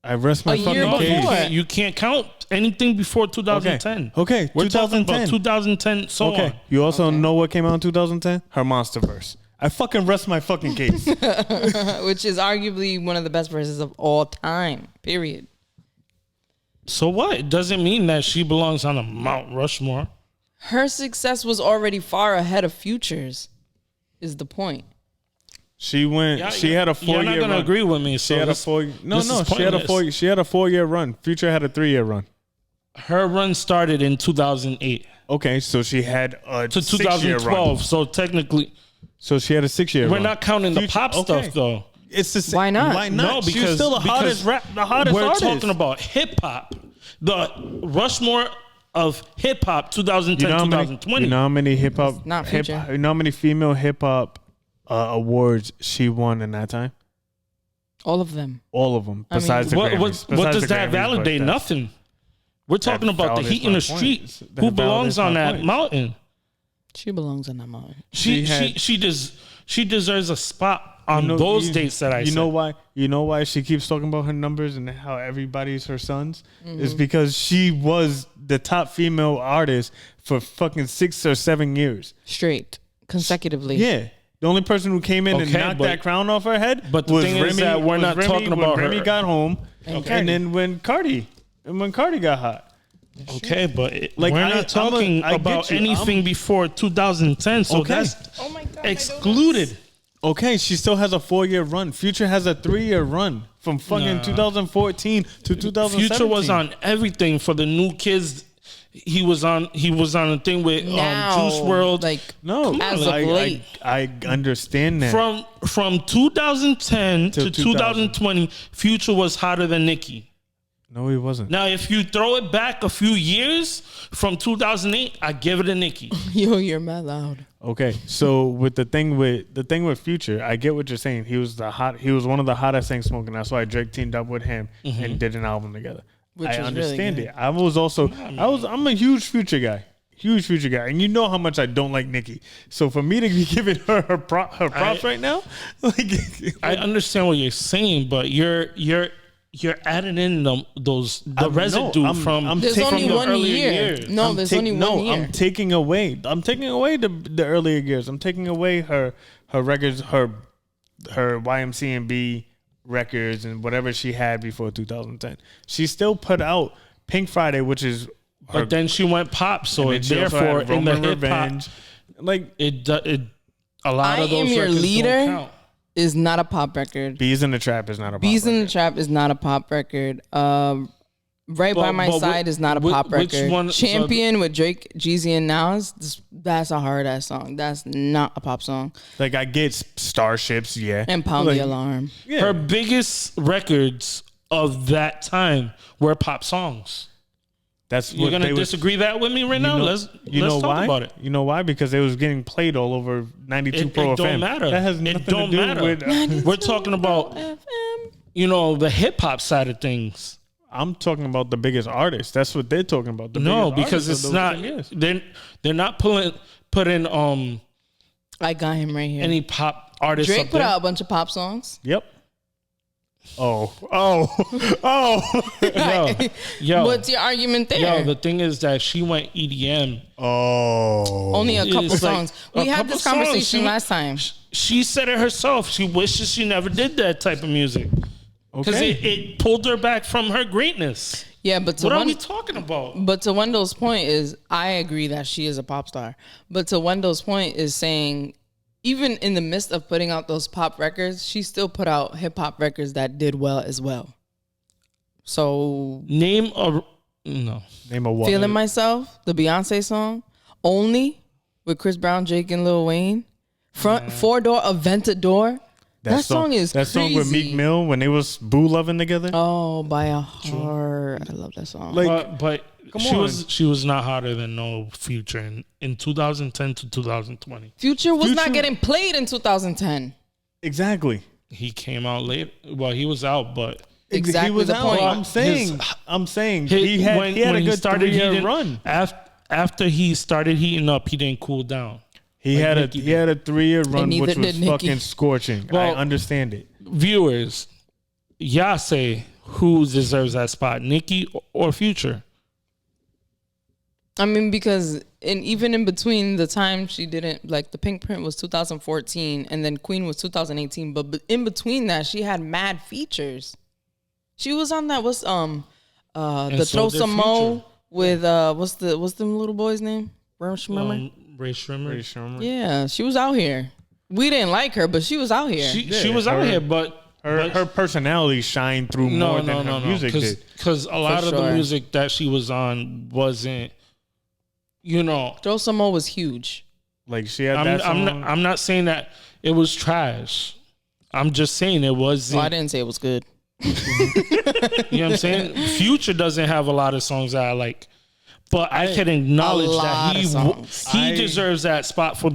I rest my year fucking case. before. You can't count anything before 2010. Okay. We're talking 2010. about 2010. So on. You also know what came out in 2010? Her Monsterverse. I fucking rest my fucking case. Which is arguably one of the best verses of all time. Period. So what? It doesn't mean that she belongs on a Mount Rushmore. Her success was already far ahead of Future's, is the point. She went. She had a 4 year. You're not gonna agree with me. So she had a 4. No. She had a 4. She had a 4 year run. Future had a 3 year run. Her run started in 2008. Okay, so she had a to 2012. 2012. So technically, so she had a 6 year. We're run. not counting the pop stuff though. It's the same. Why not? Why not? No, because she's still the hottest we're artist. talking about hip hop. The Rushmore of hip hop 2010 2020. You know how many hip hop? Not Future. You know how many female hip hop awards she won in that time? All of them. All of them. Besides the Grammys. What does that validate? Nothing. We're talking about the heat in the street. Who belongs on that mountain? She belongs on that mountain. She deserves a spot on those dates that I said. You know why she keeps talking about her numbers and how everybody's her sons? Is because she was the top female artist for fucking 6 or 7 years. Straight. Consecutively. Yeah. The only person who came in and knocked that crown off her head was thing Remy. Is that we're not talking about when her. Remy got home, and then when Cardi got hot. Okay, but we're not talking about anything before 2010, so that's excluded. Okay, she still has a 4 year run. Future has a 3 year run from fucking 2014 to 2017. Future was on everything for the new kids. He was on a thing with Juice WRLD. Like as of late. I understand that. From 2010 to 2020, Future was hotter than Nicki. No, he wasn't. Now, if you throw it back a few years from 2008, I give it a Nicki. Yo, you're mad loud. Okay, so with the thing with Future, I get what you're saying. He was one of the hottest things smoking. That's why Drake teamed up with him and did an album together. I understand it. I'm a huge Future guy. And you know how much I don't like Nicki. So for me to be giving her props right now, like I understand what you're saying, but you're you're adding in the residue from there's from only the one earlier year. years. No, there's only 1 year. I'm taking away the earlier years. I'm taking away her records, her YMCMB records and whatever she had before 2010. She still put out Pink Friday, which is her, but then she went pop, so therefore in the hip hop, like it a lot I of those Am Your records Leader don't count. is not a pop record. Bees in the Trap is not a pop Bees in the record. Trap is not a pop record. Right by My Side is not a pop record. one- Champion with Drake, Jeezy, and Nas, that's a hard ass song. That's not a pop song. Like I get Starships, yeah, And Pound like, the Alarm. yeah. Her biggest records of that time were pop songs. That's You're what gonna they disagree that with me right now? Let's know talk why? about it. You know why? Because it was getting played all over 92 Pro It FM. don't matter. That has nothing It don't to do matter. with. We're talking about the hip hop side of things. I'm talking about the biggest artists. That's what they're talking about. The No, biggest because artists it's of not. those years. They're not putting I got him right here. any pop artists. Drake up put there. out a bunch of pop songs. Yep. Oh. Yo, What's your argument there? yo. The thing is that she went EDM. Oh. Only a couple It's like songs. a We had couple this songs. conversation last time. She said it herself. She wishes she never did that type of music because Okay. it pulled her back from her greatness. Yeah, but to What are we talking about? But to Wendell's point is, I agree that she is a pop star. But to Wendell's point is saying, even in the midst of putting out those pop records, she still put out hip hop records that did well as well. So Name a what? Feeling Myself, the Beyonce song, Only with Chris Brown, Jake, and Lil Wayne, Four Door Aventador. That song is that crazy. song with Meek Mill when they was boo loving together. Oh, by a heart. I love that song. Like, but come she on. was not hotter than no Future in 2010 to 2020. Future was not Future- getting played in 2010. exactly. He came out late. Well, he was out, but Exactly He was the out. point. I'm saying he he had a good started 3-year heating- run. After he started heating up, he didn't cool down. He Like had Nicki he had a 3-year run, neither which was did Nicki. fucking scorching. I Well- understand it. Viewers, y'all say who deserves that spot, Nicki or Future? I mean, because even in between the time she didn't, like the Pink Print was 2014 and then Queen was 2018. But in between that, she had mad features. She was on that, the so Throw did Some Mo Future. with, what's the little boy's name? Ray Shrimmer? Ray Shrimmer. Yeah, she was out here. We didn't like her, but she was out here. She was out here, but Her personality shined through more than her music did. Because a lot of the sure. music that she was on wasn't, Throw Some Mo was huge. Like she had that song. I'm not saying that it was trash. I'm just saying it wasn't. Well, I didn't say it was good. You know what I'm saying? Future doesn't have a lot of songs that I like, but I can acknowledge A lot that of songs. he deserves that spot for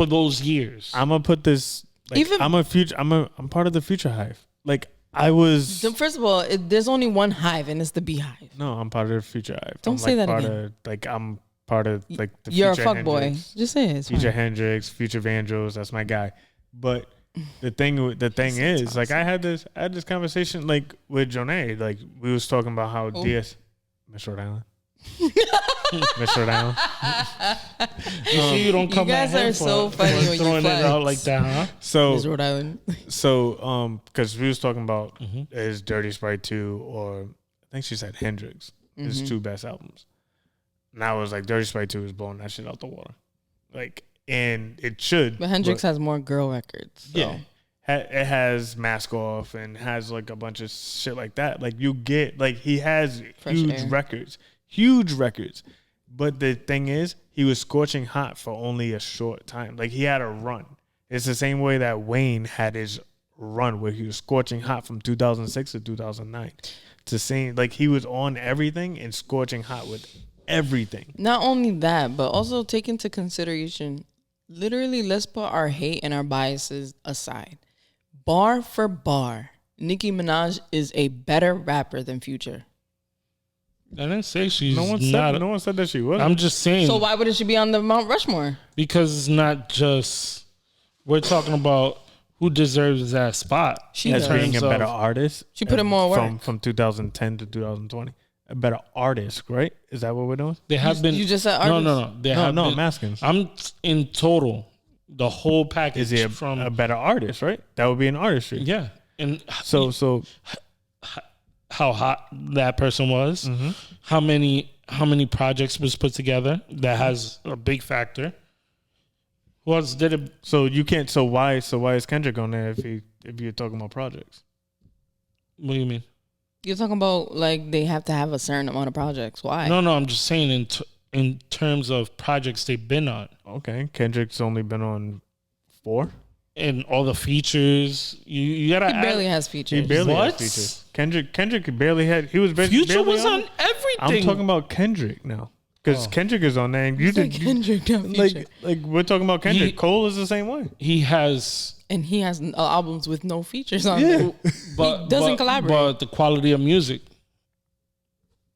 those years. I'm gonna put this. Like, Even- I'm part of the Future Hive. Like I was. First of all, there's only one hive, and it's the Beehive. No, I'm part of the Future Hive. Don't I'm say that part again. Of, like I'm part of like the You're Future a fuck boy. Hendrix. Just say it. It's Future fine. Hendrix, Future Vandross, that's my guy. But the thing is, like I had this conversation like with Jonay. Like we was talking about how Miss Rhode Island. Miss Rhode Island. You see, you don't come. You guys at him are so for funny when you throwing it flex. out like that, huh? Miss Rhode Island. Because we was talking about his Dirty Sprite 2 or I think she said Hendrix, his two best albums. And I was like, Dirty Sprite 2 is blowing that shit out the water. Like, and it should. But Hendrix has more girl records. So. Yeah. It has Mask Off and has like a bunch of shit like that. Like you get, like he has Fresh huge records. But the thing is, he was scorching hot for only a short time. Like he had a run. It's the same way that Wayne had his run where he was scorching hot from 2006 to 2009. To saying like he was on everything and scorching hot with everything. Not only that, but also take into consideration, literally, let's put our hate and our biases aside. Bar for bar, Nicki Minaj is a better rapper than Future. I didn't say she's No one said that she was. I'm just saying. So why wouldn't she be on the Mount Rushmore? Because it's not just we're talking about who deserves that spot. She As does. being a better artist. She put in more work. From 2010 to 2020. A better artist, right? Is that what we're doing? They have been. You just said artist? No. They have No, been, I'm asking. I'm in total the whole package. Is he a better artist, right? That would be an artistry. Yeah, and So how hot that person was, how many projects was put together. That has a big factor. Who else did it? So you can't. So why is Kendrick on there if you're talking about projects? What do you mean? You're talking about like they have to have a certain amount of projects. Why? No, I'm just saying in terms of projects they've been on. Okay, Kendrick's only been on 4. And all the features, you gotta. He barely has features. He barely What? has features. Kendrick barely had. He was Future barely was on everything. I'm talking about Kendrick now because Kendrick is on there. And you said did Kendrick, not Future. like we're talking about Kendrick. Cole is the same way. He has, And he has albums with no features on them. but He doesn't collaborate. But the quality of music.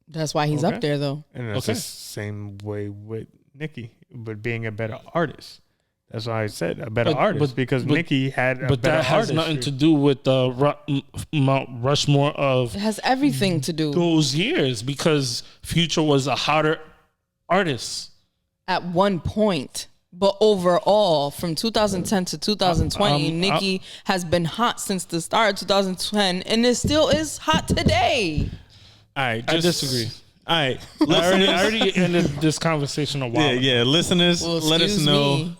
That's why he's up there, though. And that's the same way with Nicki, but being a better artist. That's why I said a better artist because Nicki had a but better that has artistry. nothing to do with the Mount Rushmore of It has everything to do. those years because Future was a hotter artist. At one point. But overall, from 2010 to 2020, Nicki has been hot since the start of 2010, and it still is hot today. All right, I disagree. All right, I already ended this conversation a while ago. Yeah. Listeners, Well, let us excuse know. me.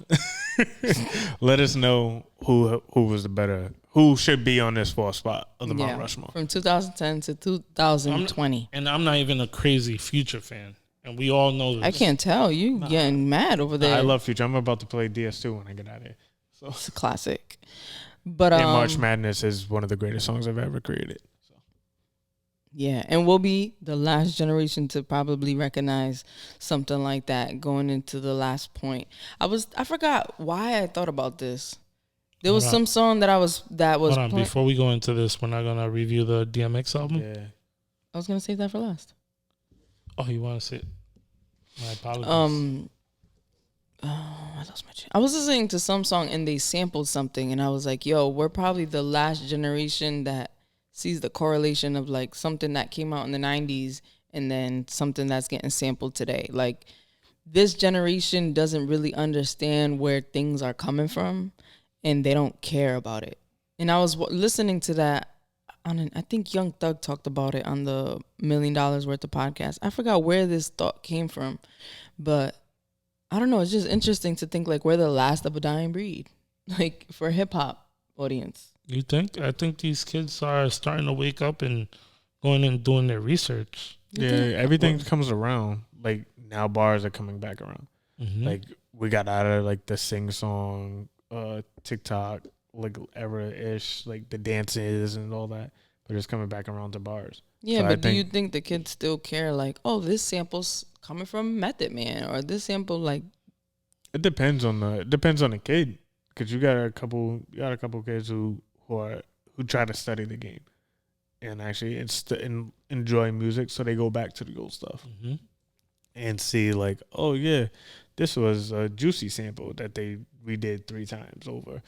Let us know who was the better, who should be on this 4th spot of the Mount Rushmore. From 2010 to 2020. And I'm not even a crazy Future fan. And we all know this. I can't tell. You getting mad over there. I love Future. I'm about to play DS2 when I get out of here. So It's a classic. But and March Madness is one of the greatest songs I've ever created. yeah, and we'll be the last generation to probably recognize something like that going into the last point. I forgot why I thought about this. There was some song that was Hold on, before we go into this, we're not gonna review the DMX album. Yeah. I was gonna save that for last. Oh, you want to say? My apologies. I lost my chain. I was listening to some song and they sampled something, and I was like, "Yo, we're probably the last generation that sees the correlation of like something that came out in the 90s and then something that's getting sampled today. Like this generation doesn't really understand where things are coming from, and they don't care about it." And I was listening to that I think Young Thug talked about it on the $1 Million Worth of podcast. I forgot where this thought came from, but I don't know. It's just interesting to think like we're the last of a dying breed, like for hip hop audience. You think? I think these kids are starting to wake up and going and doing their research. Yeah, everything comes around. Like now bars are coming back around. Mm-hmm. Like we got out of like the sing song, TikTok, like era-ish, like the dances and all that. But it's coming back around to bars. Yeah, So but do you think the kids still care like, oh, this sample's coming from Method Man, or this sample like It depends on the kid, because you got a couple kids who try to study the game and actually enjoy music, so they go back to the old stuff and see like, oh yeah, this was a Juicy sample that we did 3 times over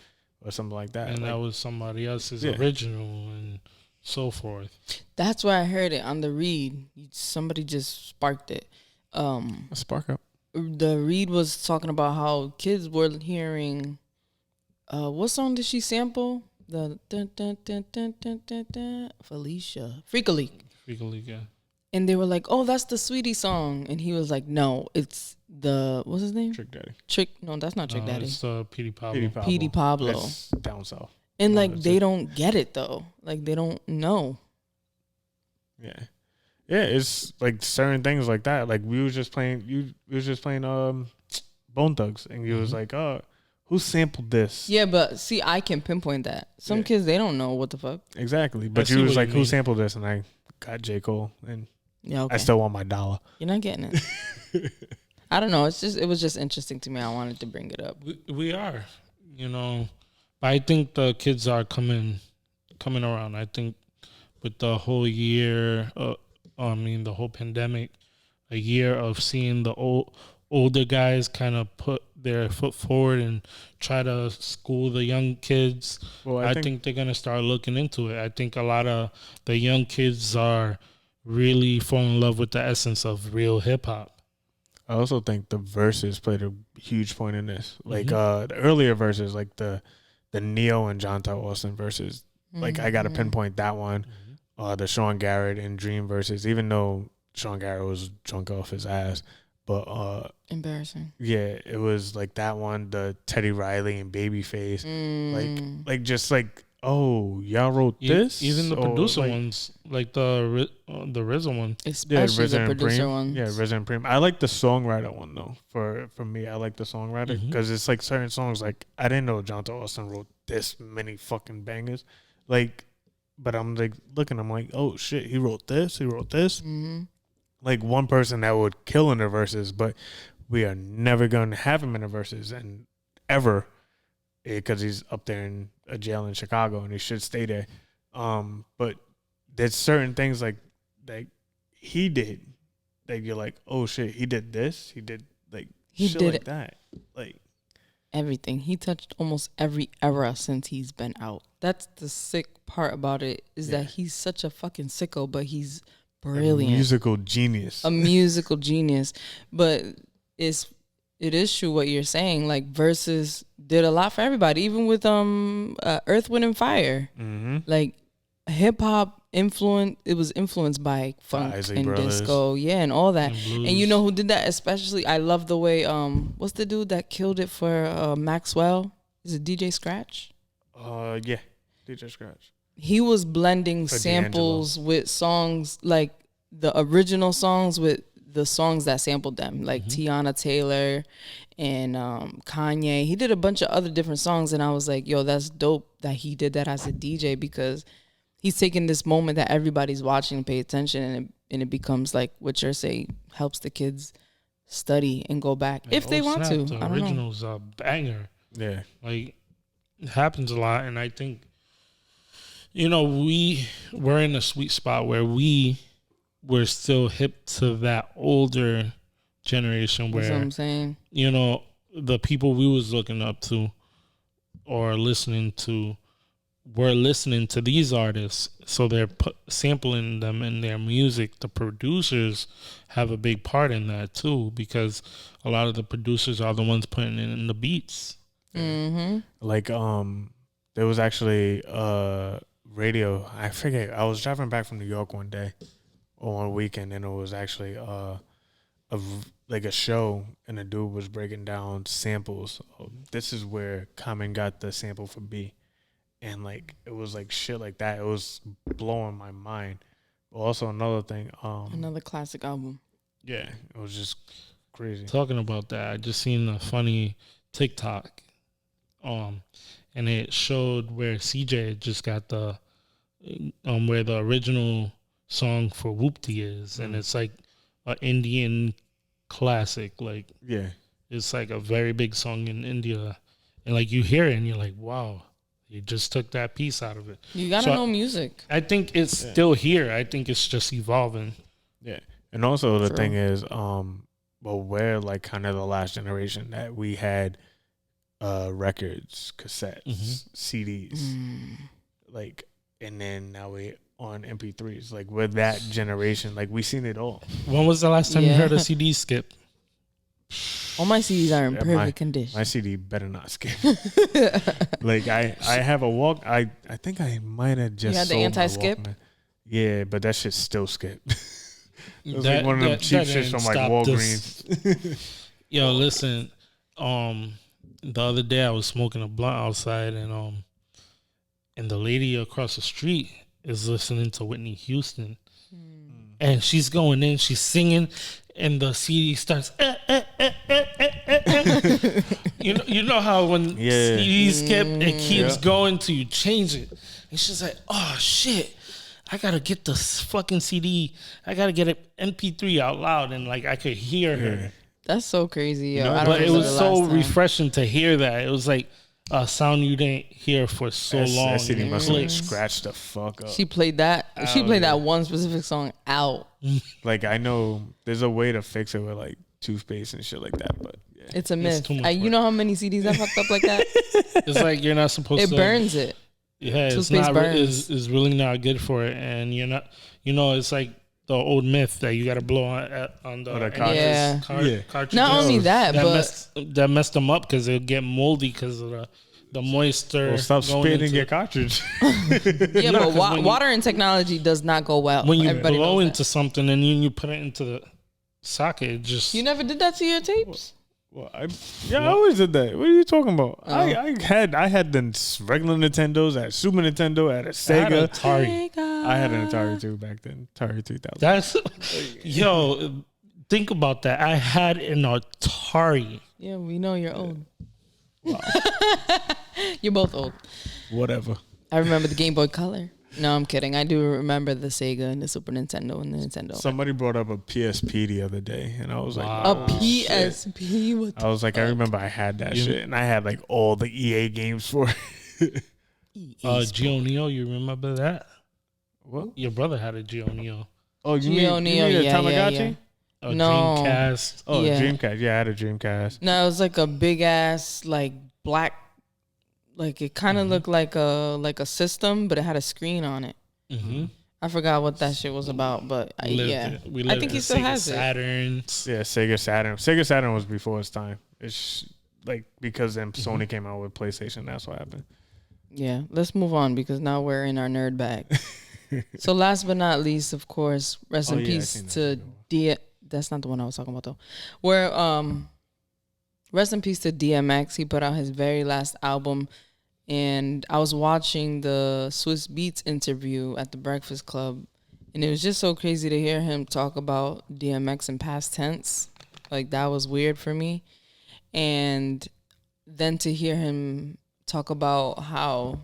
or something like that, and like, that was somebody else's original and so forth. That's where I heard it on the read. Somebody just sparked it. a spark up. The read was talking about how kids were hearing. What song did she sample? The dun, dun, dun, dun, dun, dun, dun, Felicia Freak a Leak. Yeah. And they were like, "Oh, that's the Sweetie song," and he was like, "No, it's the what's his name? Trick Daddy. No, that's not Trick Daddy. It's Petey Pablo. Petey Pablo. That's down south. And like they don't get it though. Like they don't know. Yeah, it's like certain things like that. Like we was just playing Bone Thugs, and you was like, "Oh, who sampled this?" Yeah, but see, I can pinpoint that. Some kids they don't know what the fuck. Exactly. But I you see was what like, you "Who mean. sampled this?" And I got J. Cole, and Yeah, okay. I still want my dollar. You're not getting it. I don't know. It was just interesting to me. I wanted to bring it up. We are, but I think the kids are coming around. I think with the whole year, the whole pandemic, a year of seeing the older guys kind of put their foot forward and try to school the young kids, Well, I think they're going to start looking into it. I think a lot of the young kids are really falling in love with the essence of real hip hop. I also think the verses played a huge point in this. Like the earlier verses, like the Neo and John Tell Austin verses. Like I gotta pinpoint that one. The Sean Garrett and Dream verses, even though Sean Garrett was drunk off his ass. But embarrassing. Yeah, it was like that one, the Teddy Riley and Babyface. Like just like, oh, y'all wrote this? Even the producer ones, like the RZA one. Especially the producer ones. Yeah, RZA and Preem. I like the songwriter one though. For me, I like the songwriter because it's like certain songs. Like I didn't know John Tell Austin wrote this many fucking bangers. Like, but I'm like looking. I'm like, oh shit, he wrote this. He wrote this. Like one person that would kill in the verses, but we are never going to have him in the verses and ever, because he's up there in a jail in Chicago and he should stay there. But there's certain things like he did that you're like, oh shit, he did this, he did like shit like that, like everything. He touched almost every era since he's been out. That's the sick part about it is that he's such a fucking sicko, but he's brilliant. A musical genius. But it is true what you're saying. Like Versus did a lot for everybody, even with Earth, Wind and Fire. Like hip hop it was influenced by funk and Brothers. Disco, and all that. And you know who did that? Especially, I love the way what's the dude that killed it for Maxwell? Is it DJ Scratch? Yeah, DJ Scratch. He was blending samples with songs, like the original songs with the songs that sampled them, like Tiana Taylor and Kanye. He did a bunch of other different songs, and I was like, yo, that's dope that he did that as a DJ, because he's taking this moment that everybody's watching and pay attention, and it becomes like what you're saying, helps the kids study and go back if they want to. The original's a banger. Yeah. Like, it happens a lot, and I think, you know, we're in a sweet spot where we're still hip to that older generation where, that's what I'm saying. You know, the people we was looking up to or listening to were listening to these artists, so they're sampling them in their music. The producers have a big part in that too, because a lot of the producers are the ones putting in the beats. Like there was actually radio, I forget, I was driving back from New York one day or one weekend, and it was actually like a show, and the dude was breaking down samples. This is where Common got the sample for B, and like it was like shit like that. It was blowing my mind. Also another thing, another classic album. Yeah, it was just crazy. Talking about that, I just seen a funny TikTok, and it showed where CJ just got the where the original song for Whoopty is, and it's like an Indian classic. Like, it's like a very big song in India, and like you hear it and you're like, wow, you just took that piece out of it. You gotta know music. I think it's still here. I think it's just evolving. Yeah, and also the thing is, well, we're like kind of the last generation that we had records, cassettes, CDs, like, and then now we on MP3s. Like, we're that generation. Like, we seen it all. When was the last time you heard a CD skip? All my CDs are in perfect condition. My CD better not skip. Like, I have a walk. I think I might have just. You had the anti-skip? Yeah, but that shit still skipped. It was like one of them cheap shits from like Walgreens. Yo, listen. The other day I was smoking a blunt outside, and the lady across the street is listening to Whitney Houston, and she's going in, she's singing, and the CD starts. You know how when CDs skip, it keeps going till you change it, and she's like, "Oh shit, I gotta get this fucking CD. I gotta get an MP3 out loud," and like I could hear her. That's so crazy, yo. But it was so refreshing to hear that. It was like a sound you didn't hear for so long. That CD must have scratched the fuck up. She played that. She played that one specific song out. Like, I know there's a way to fix it where like toothpaste and shit like that. But yeah. It's a myth. too much You work. know how many CDs I fucked up like that? It's like you're not supposed It to. burns it. Yeah, it's Toothpaste not. burns. Is really not good for it, and you're not. It's like the old myth that you got to blow on the cartridge. cartridge. Not only that, but that messed them up because it'll get moldy because of the moisture. Well, stop going spitting into- your cartridge. yeah, No, but 'cause when you- water and technology does not go well. when you Everybody blow knows into something and then you put it into the socket, it just that. You never did that to your tapes? Well, I always did that. What are you talking about? I had the regular Nintendos, I had Super Nintendo, I had a I had Sega. Atari. I had an Atari too back then, Atari 3000. That's think about that. I had an Atari. Yeah, we know you're old. You're both old. Whatever. I remember the Game Boy Color. No, I'm kidding. I do remember the Sega and the Super Nintendo and the Nintendo. Somebody brought up a PSP the other day, and I was like, Wow. A PSP? What the I was like, I remember I had that shit, and I had like all the EA games for it. Geo Neo, you remember that? What? Your brother had a Geo Neo. Oh, you Geo mean Neo, a yeah, Tamagotchi? A No. Dreamcast. Oh, Yeah. Dreamcast. Yeah, I had a Dreamcast. No, it was like a big ass, like black, like it kind of looked like a system, but it had a screen on it. Mm-hmm. I forgot what that shit was about, but yeah, I think he still has it. Saturns. Yeah, Sega Saturn. Sega Saturn was before its time. It's like because then Sony came out with PlayStation. That's what happened. Yeah, let's move on because now we're in our nerd bag. So last but not least, of course, rest in Oh, yeah, I peace seen that to video. That's not the one I was talking about though. Where rest in peace to DMX. He put out his very last album, and I was watching the Swiss Beats interview at the Breakfast Club, and it was just so crazy to hear him talk about DMX in past tense. Like that was weird for me, and then to hear him talk about how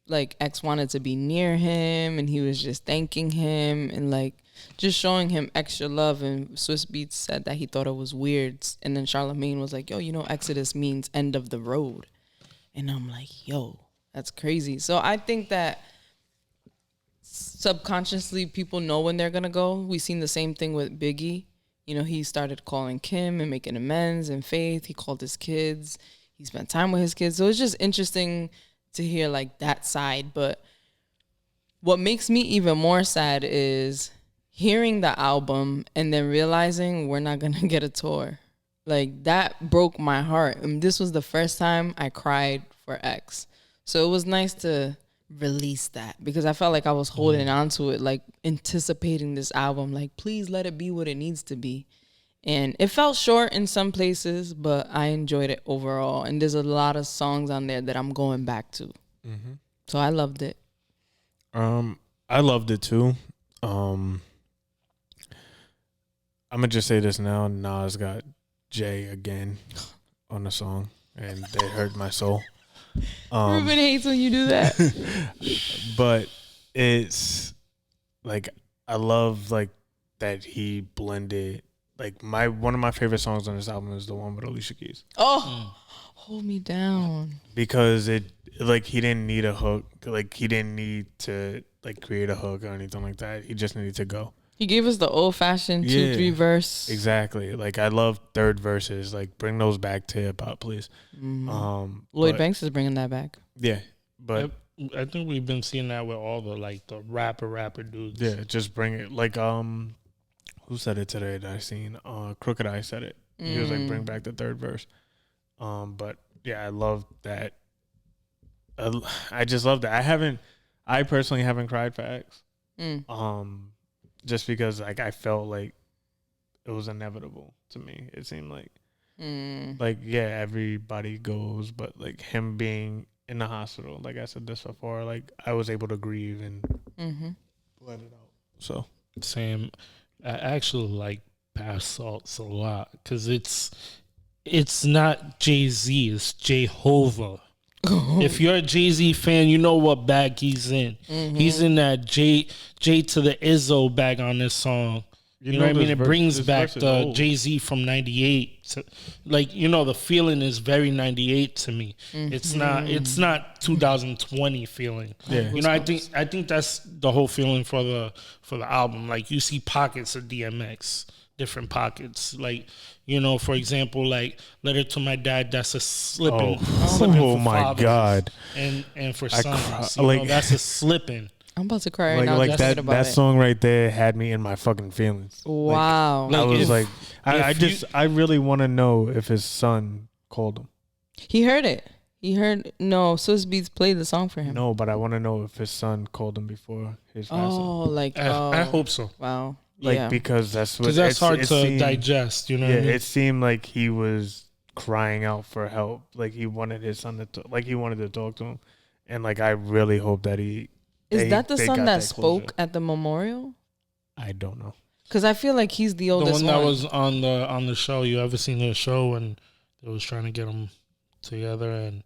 like X wanted to be near him and he was just thanking him and like just showing him extra love, and Swiss Beats said that he thought it was weird, and then Charlamagne was like, yo, Exodus means end of the road, and I'm like, yo, that's crazy. So I think that subconsciously people know when they're gonna go. We seen the same thing with Biggie. He started calling Kim and making amends, and Faith, he called his kids, he spent time with his kids. So it's just interesting to hear like that side. But what makes me even more sad is hearing the album and then realizing we're not gonna get a tour. Like that broke my heart. And this was the first time I cried for X. So it was nice to release that because I felt like I was holding on to it, like anticipating this album, like please let it be what it needs to be. And it felt short in some places, but I enjoyed it overall. And there's a lot of songs on there that I'm going back to. Mm-hmm. So I loved it. I loved it too. I'm gonna just say this now. Nas got Jay again on the song, and they hurt my soul. Ruben hates when you do that. But it's like I love like that he blended like one of my favorite songs on this album is the one with Alicia Keys. Hold me down. Because it like he didn't need a hook, like he didn't need to like create a hook or anything like that. He just needed to go. He gave us the old fashioned 2-3 verse. Exactly. Like I love third verses. Like bring those back to hip hop, please. Lloyd Banks is bringing that back. Yeah, but I think we've been seeing that with all the like the rapper dudes. yeah, just bring it. Like who said it today that I seen? Crooked Eye said it. He was like, bring back the third verse. But yeah, I love that. I just love that. I personally haven't cried for X. Just because like I felt like it was inevitable to me. It seemed like yeah, everybody goes, but like him being in the hospital, like I said this before, like I was able to grieve and let it out. So Same. I actually like Past Salts a lot because it's not Jay-Z, it's Jehovah. If you're a Jay-Z fan, you know what bag he's in. He's in that J to the Izzo bag on this song. You know what I mean? It brings back the Jay-Z from 98. Like, the feeling is very 98 to me. It's not 2020 feeling. Yeah. I think that's the whole feeling for the album. Like you see pockets of DMX, different pockets. Like, you know, for example, like Letter to My Dad, that's a slipping. Slipping Oh for my fathers. God. And for I sons, cry- you like- know, that's a slipping. I'm about to cry right now. Like just thinking about that it. song right there had me in my fucking feelings. Wow. I was if- I really want to know if his son called him. He heard it. No, Swiss Beats played the song for him. No, but I want to know if his son called him before his passing. I hope so. Wow. Like, yeah. because that's what Because that's hard it to seemed, digest, you know Yeah, what I mean? it seemed like he was crying out for help. Like, he wanted his son to talk, like, he wanted to talk to him. And, like, I really hope that Is that the son got that closure. spoke at the memorial? I don't know. Because I feel like he's the The oldest one that was on the show. You ever seen the show when they was trying to get them together and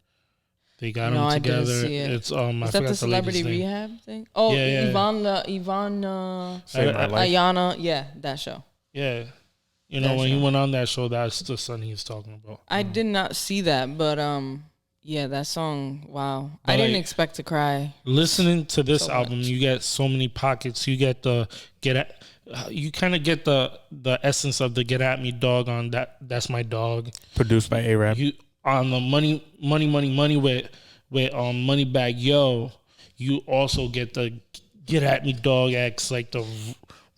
they got them together? I didn't see it. It's Is that the celebrity rehab thing? Oh, Yeah. Yvonne Saved My Life. Ayana. Yeah, that show. Yeah. You know, That when show. he went on that show, that's the son he's talking about. I did not see that, but yeah, that song. Wow, But I didn't like, expect to cry. Listening to this So album, much. you get so many pockets. You get you kind of get the essence of the "Get at Me, Dog" on that. That's my dog. Produced by A-Rap. You on the money with Moneybag Yo. You also get the "Get at Me, Dog" X, like the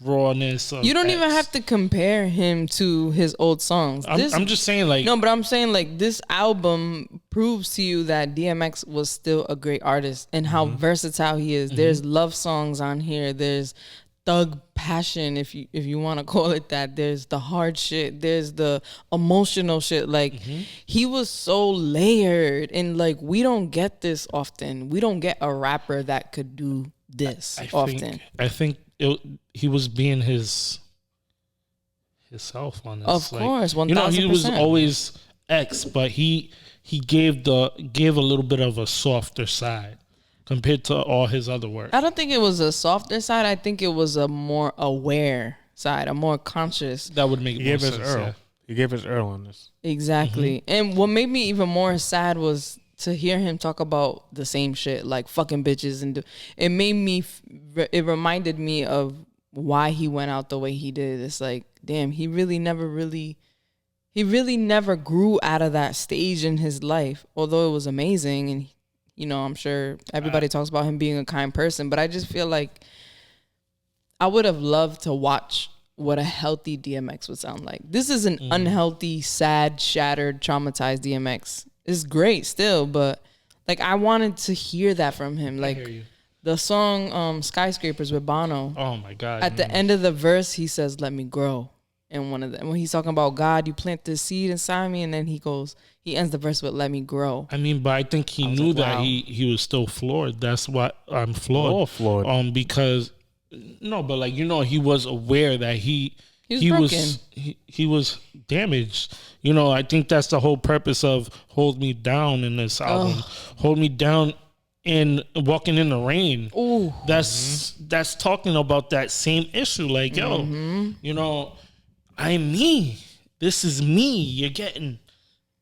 rawness of You don't X. even have to compare him to his old songs. I'm just saying, like, No, but I'm saying like this album proves to you that DMX was still a great artist and how versatile he is. There's love songs on here. There's thug passion, if you want to call it that. There's the hard shit. There's the emotional shit. Like he was so layered, and like we don't get this often. We don't get a rapper that could do this often. I think he was being his self on this. Of course, 1000%. You know, he was always X, but he gave a little bit of a softer side compared to all his other work. I don't think it was a softer side. I think it was a more aware side, a more conscious. That would make He more gave his sense. Earl. Yeah. He gave his Earl on this. Exactly. And what made me even more sad was to hear him talk about the same shit, like fucking bitches. And it made me, it reminded me of why he went out the way he did. It's like, damn, he really never grew out of that stage in his life, although it was amazing. And, you know, I'm sure everybody talks about him being a kind person, but I just feel like I would have loved to watch what a healthy DMX would sound like. This is an unhealthy, sad, shattered, traumatized DMX. It's great still, but like I wanted to hear that from him. I hear Like you. the song Skyscrapers with Bono. Oh my God. At the end of the verse, he says, "Let me grow." And one of them, when he's talking about God, you plant this seed inside me, and then he ends the verse with "Let me grow." I mean, but I think he was knew like, that wow. he was still flawed. That's why I'm flawed. All flawed. Because no, but like, you know, he was aware that he was he was damaged. You know, I think that's the whole purpose of "Hold Me Down" in this album. "Hold Me Down" in "Walking in the Rain." Ooh, That's talking about that same issue. Like, yo, you know, I'm me. This is me. You're getting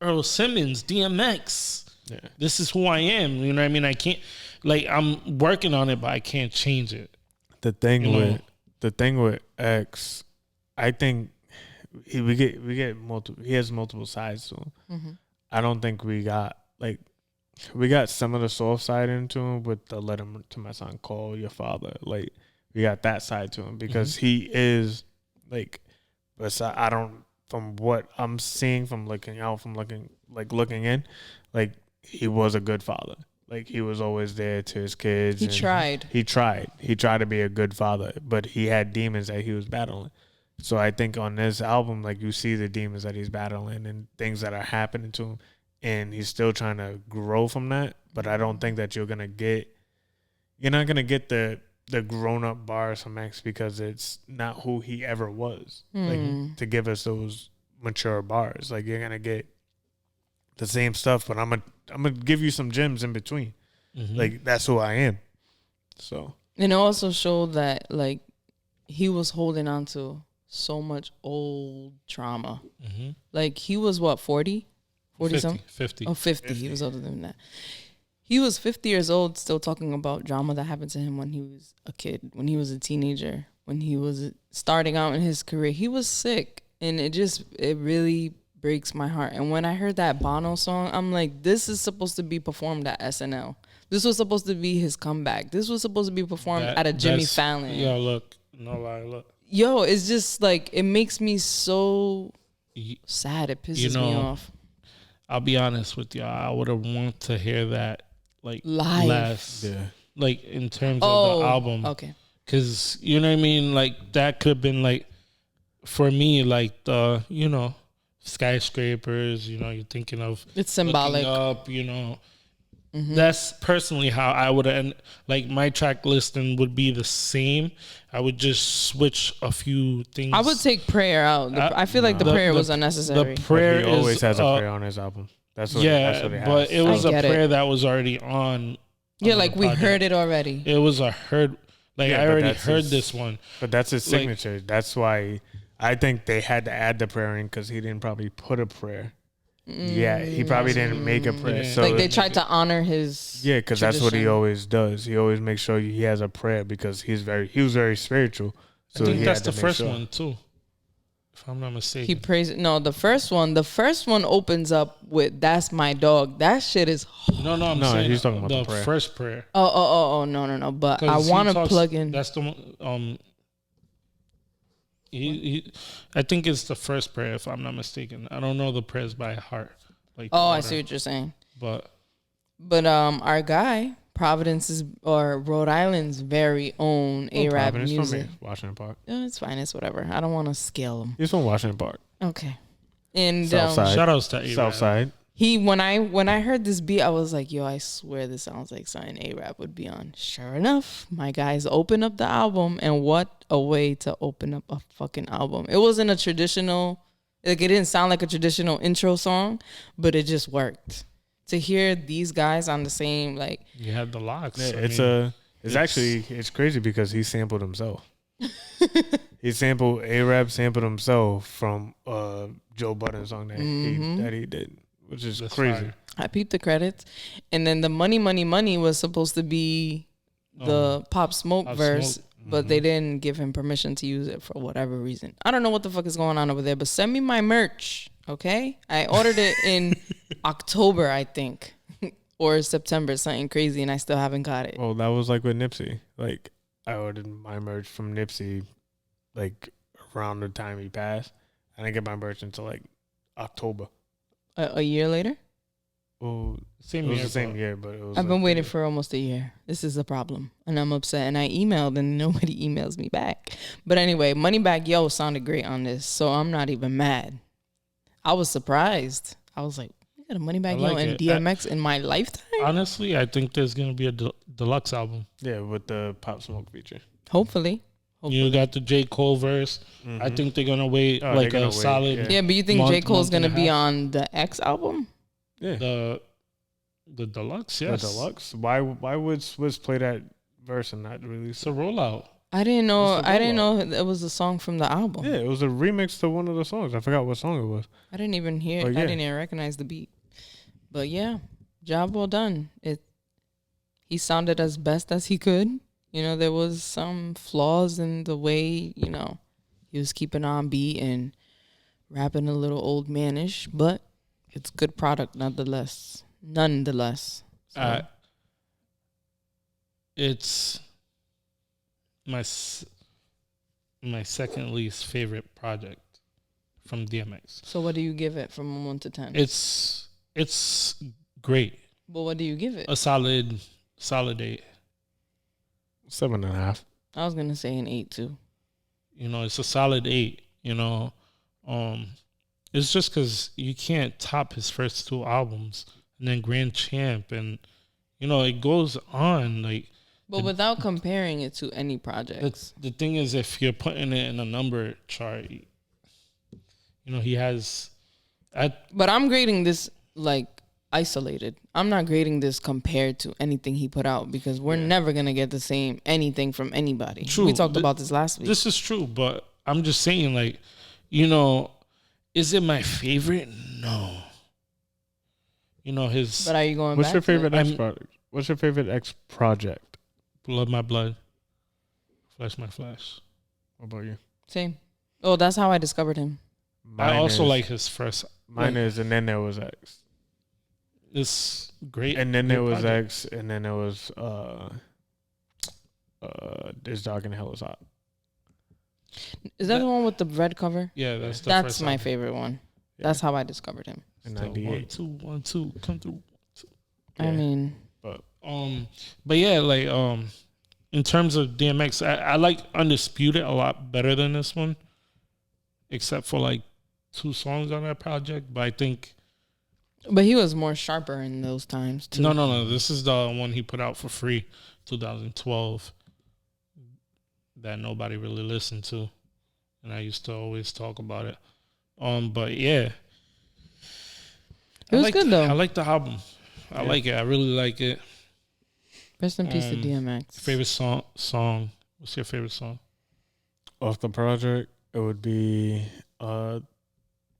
Earl Simmons, DMX. Yeah. This is who I am. You know what I mean? I can't, like, I'm working on it, but I can't change it. The thing You know. with X, I think we get multiple. He has multiple sides to him. I don't think we got some of the soft side into him with the "Let him to my son call your father." Like we got that side to him because he is like. But I don't. From what I'm seeing, from looking in, like he was a good father. Like he was always there to his kids. he tried. He tried to be a good father, but he had demons that he was battling. So I think on this album, like you see the demons that he's battling and things that are happening to him, and he's still trying to grow from that. But I don't think that you're not gonna get the grown up bars from X because it's not who he ever was. Like to give us those mature bars, like you're gonna get the same stuff, but I'm gonna give you some gems in between. Like that's who I am. So And it also showed that like he was holding on to so much old trauma. Like he was what, 40 something? 50. Oh, 50. He was older than that. He was 50 years old still talking about drama that happened to him when he was a kid, when he was a teenager. when he was starting out in his career. He was sick, and it really breaks my heart. And when I heard that Bono song, I'm like, this is supposed to be performed at SNL. This was supposed to be his comeback. This was supposed to be performed at a Jimmy Fallon. Yo, look, no lie, look. Yo, it's just like, it makes me so sad. It pisses me off. I'll be honest with you. I would have wanted to hear that like live. Last, like in terms of the album. Okay. Because, you know what I mean? Like, that could have been like, for me, like the, you know, skyscrapers, you know, you're thinking of. It's symbolic. Up, you know. Mm-hmm. That's personally how I would end. Like, my track listing would be the same. I would just switch a few things. I would take prayer out. I feel like the prayer was unnecessary. The prayer he always has a prayer on his album. That's what. That's what but it was a prayer that was already on. Yeah, like we heard it already. It was a heard. Like, I already heard this one. But that's his signature. Like, that's why I think they had to add the prayer in, because he didn't probably put a prayer. Yeah, he probably didn't make a prayer. So like, they tried to honor his. Yeah, because that's what he always does. He always makes sure he has a prayer, because he was very spiritual. So I think that's the first one too, if I'm not mistaken. He prays. No, the first one opens up with "That's my dog." That shit is. No, I'm saying he's talking about the prayer. First prayer. Oh, no. But I want to plug in. That's the one. I think it's the first prayer, if I'm not mistaken. I don't know the prayers by heart. Like, I see what you're saying. But our guy, Providence's or Rhode Island's very own A-Rap music. From Washington Park. It's fine. It's whatever. I don't want to scale him. He's from Washington Park. Okay. And shout outs to A-Rap. Southside. When I heard this beat, I was like, yo, I swear this sounds like something A-Rap would be on. Sure enough, my guys opened up the album, and what a way to open up a fucking album. It wasn't a traditional, like, it didn't sound like a traditional intro song, but it just worked. To hear these guys on the same, like, you had the locks. Yeah, it's crazy because he sampled himself. A-Rap sampled himself from Joe Budden's song that he did, which is crazy. Fire. I peeped the credits, and then the Money was supposed to be the Pop Smoke verse, but they didn't give him permission to use it for whatever reason. I don't know what the fuck is going on over there, but send me my merch, okay? I ordered it in October, I think, or September, something crazy, and I still haven't got it. Well, that was like with Nipsey. Like, I ordered my merch from Nipsey, like, around the time he passed. I didn't get my merch until, like, October. A year later? Well, same year, but it was. I've been waiting for almost a year. This is a problem, and I'm upset. And I emailed, and nobody emails me back. But anyway, Moneybagg Yo sounded great on this, so I'm not even mad. I was surprised. I was like, "We got a Moneybagg Yo and DMX in my lifetime." Honestly, I think there's gonna be a deluxe album. Yeah, with the Pop Smoke feature. Hopefully. You got the J. Cole verse. I think they're gonna wait solid. Yeah, but you think J. Cole's gonna be on the X album? Yeah. The deluxe, yes. The deluxe. Why would Swizz play that verse and not release it's a rollout? I didn't know. I didn't know it was a song from the album. Yeah, it was a remix to one of the songs. I forgot what song it was. I didn't even hear. I didn't even recognize the beat. But yeah, job well done. He sounded as best as he could. You know, there was some flaws in the way, you know, he was keeping on beat and rapping a little old manish, but it's good product nonetheless. So. It's my second least favorite project from DMX. So what do you give it from 1 to 10? It's great. But what do you give it? A solid 8. 7.5. I was gonna say an 8 too. You know, it's a solid 8. You know, it's just because you can't top his first 2 albums and then Grand Champ, and you know it goes on like. But without comparing it to any projects, the thing is, if you're putting it in a number chart, you know he has. But I'm grading this like isolated. I'm not grading this compared to anything he put out because we're never gonna get the same anything from anybody. True. We talked about this last week. This is true, but I'm just saying, like, you know, is it my favorite? No. You know his. But are you going? What's your favorite X project? What's your favorite X project? Blood My Blood, Flesh My Flesh. What about you? Same. Oh, that's how I discovered him. I also like his first. Mine is, and then there was X. It's great. And then there was project. X, and then there was This Dog in Hell is Hot. Is that the one with the red cover? Yeah, that's the That's first my album. favorite one. Yeah. That's how I discovered him. In So 98. 1, 2, come through. I Yeah. mean, But yeah, like in terms of DMX, I like Undisputed a lot better than this one, except for like 2 songs on that project. But I think but he was more sharper in those times too. no. This is the one he put out for free, 2012, that nobody really listened to, and I used to always talk about it. But yeah, It was good though. I like the album. I like it. I really like it. Rest in peace to DMX. Favorite song? What's your favorite song? Off the project, it would be the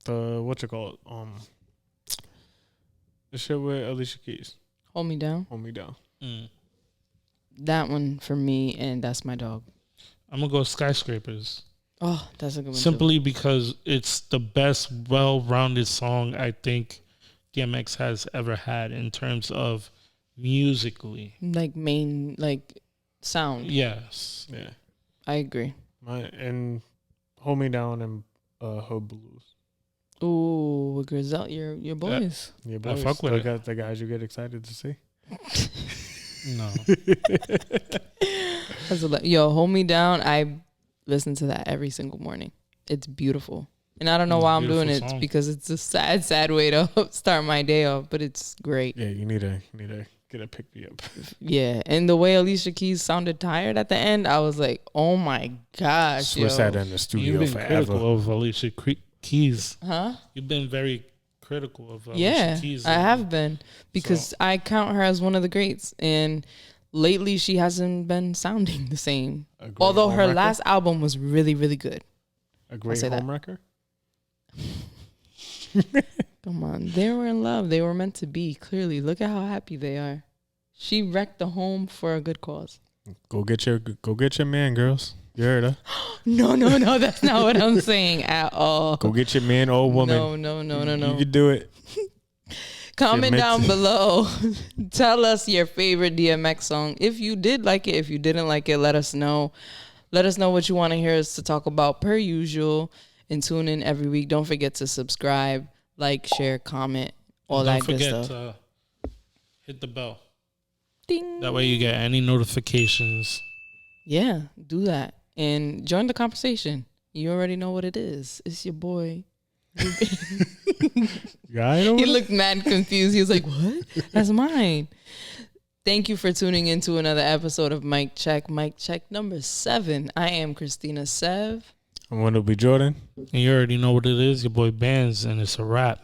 what you call it? The shit with Alicia Keys. Hold Me Down. Hold Me Down. That one for me, and That's My Dog. I'm gonna go Skyscrapers. Oh, that's a good one. Simply because it's the best, well-rounded song I think DMX has ever had in terms of musically. Like main, like sound. Yes. Yeah. I agree. And Hold Me Down and Hood Blues. Ooh, Grizel, your boys. Yeah, I boys. fuck with They it. got the guys you get excited to see. No. Yo, Hold Me Down. I listen to that every single morning. It's beautiful. And I don't know It's a why I'm doing it. beautiful It's song. because it's a sad way to start my day off, but it's great. Yeah, you need to get a pick me up. Yeah. And the way Alicia Keys sounded tired at the end, I was like, oh my gosh. Swiss yo. had in the You've studio been forever. critical of Alicia Keys. Huh? You've been very critical of Alicia Yeah, Keys. I have been because I count her as one of the greats, and lately she hasn't been sounding the same. A great Although her homewrecker? last album was really, really good. A great say that. homewrecker? Come on, they were in love. They were meant to be. Clearly, look at how happy they are. She wrecked the home for a good cause. Go get your man, girls. You heard her. No, that's not what I'm saying at all. Go get your man or woman. No. You can do it. Comment Shit, down mate. below. Tell us your favorite DMX song. If you did like it, if you didn't like it, let us know. Let us know what you want to hear us to talk about per usual. And tune in every week. Don't forget to subscribe, like, share, comment, all that good Don't stuff. forget to hit the bell. Ding. That way you get any notifications. Yeah, do that. And join the conversation. You already know what it is. It's your boy. Yeah, I know. He looked mad confused. He was like, what? That's mine. Thank you for tuning in to another episode of Mic Check number 7. I am Christina Sev. I'm going to be Jordan. And you already know what it is. Your boy Bands, and it's a wrap.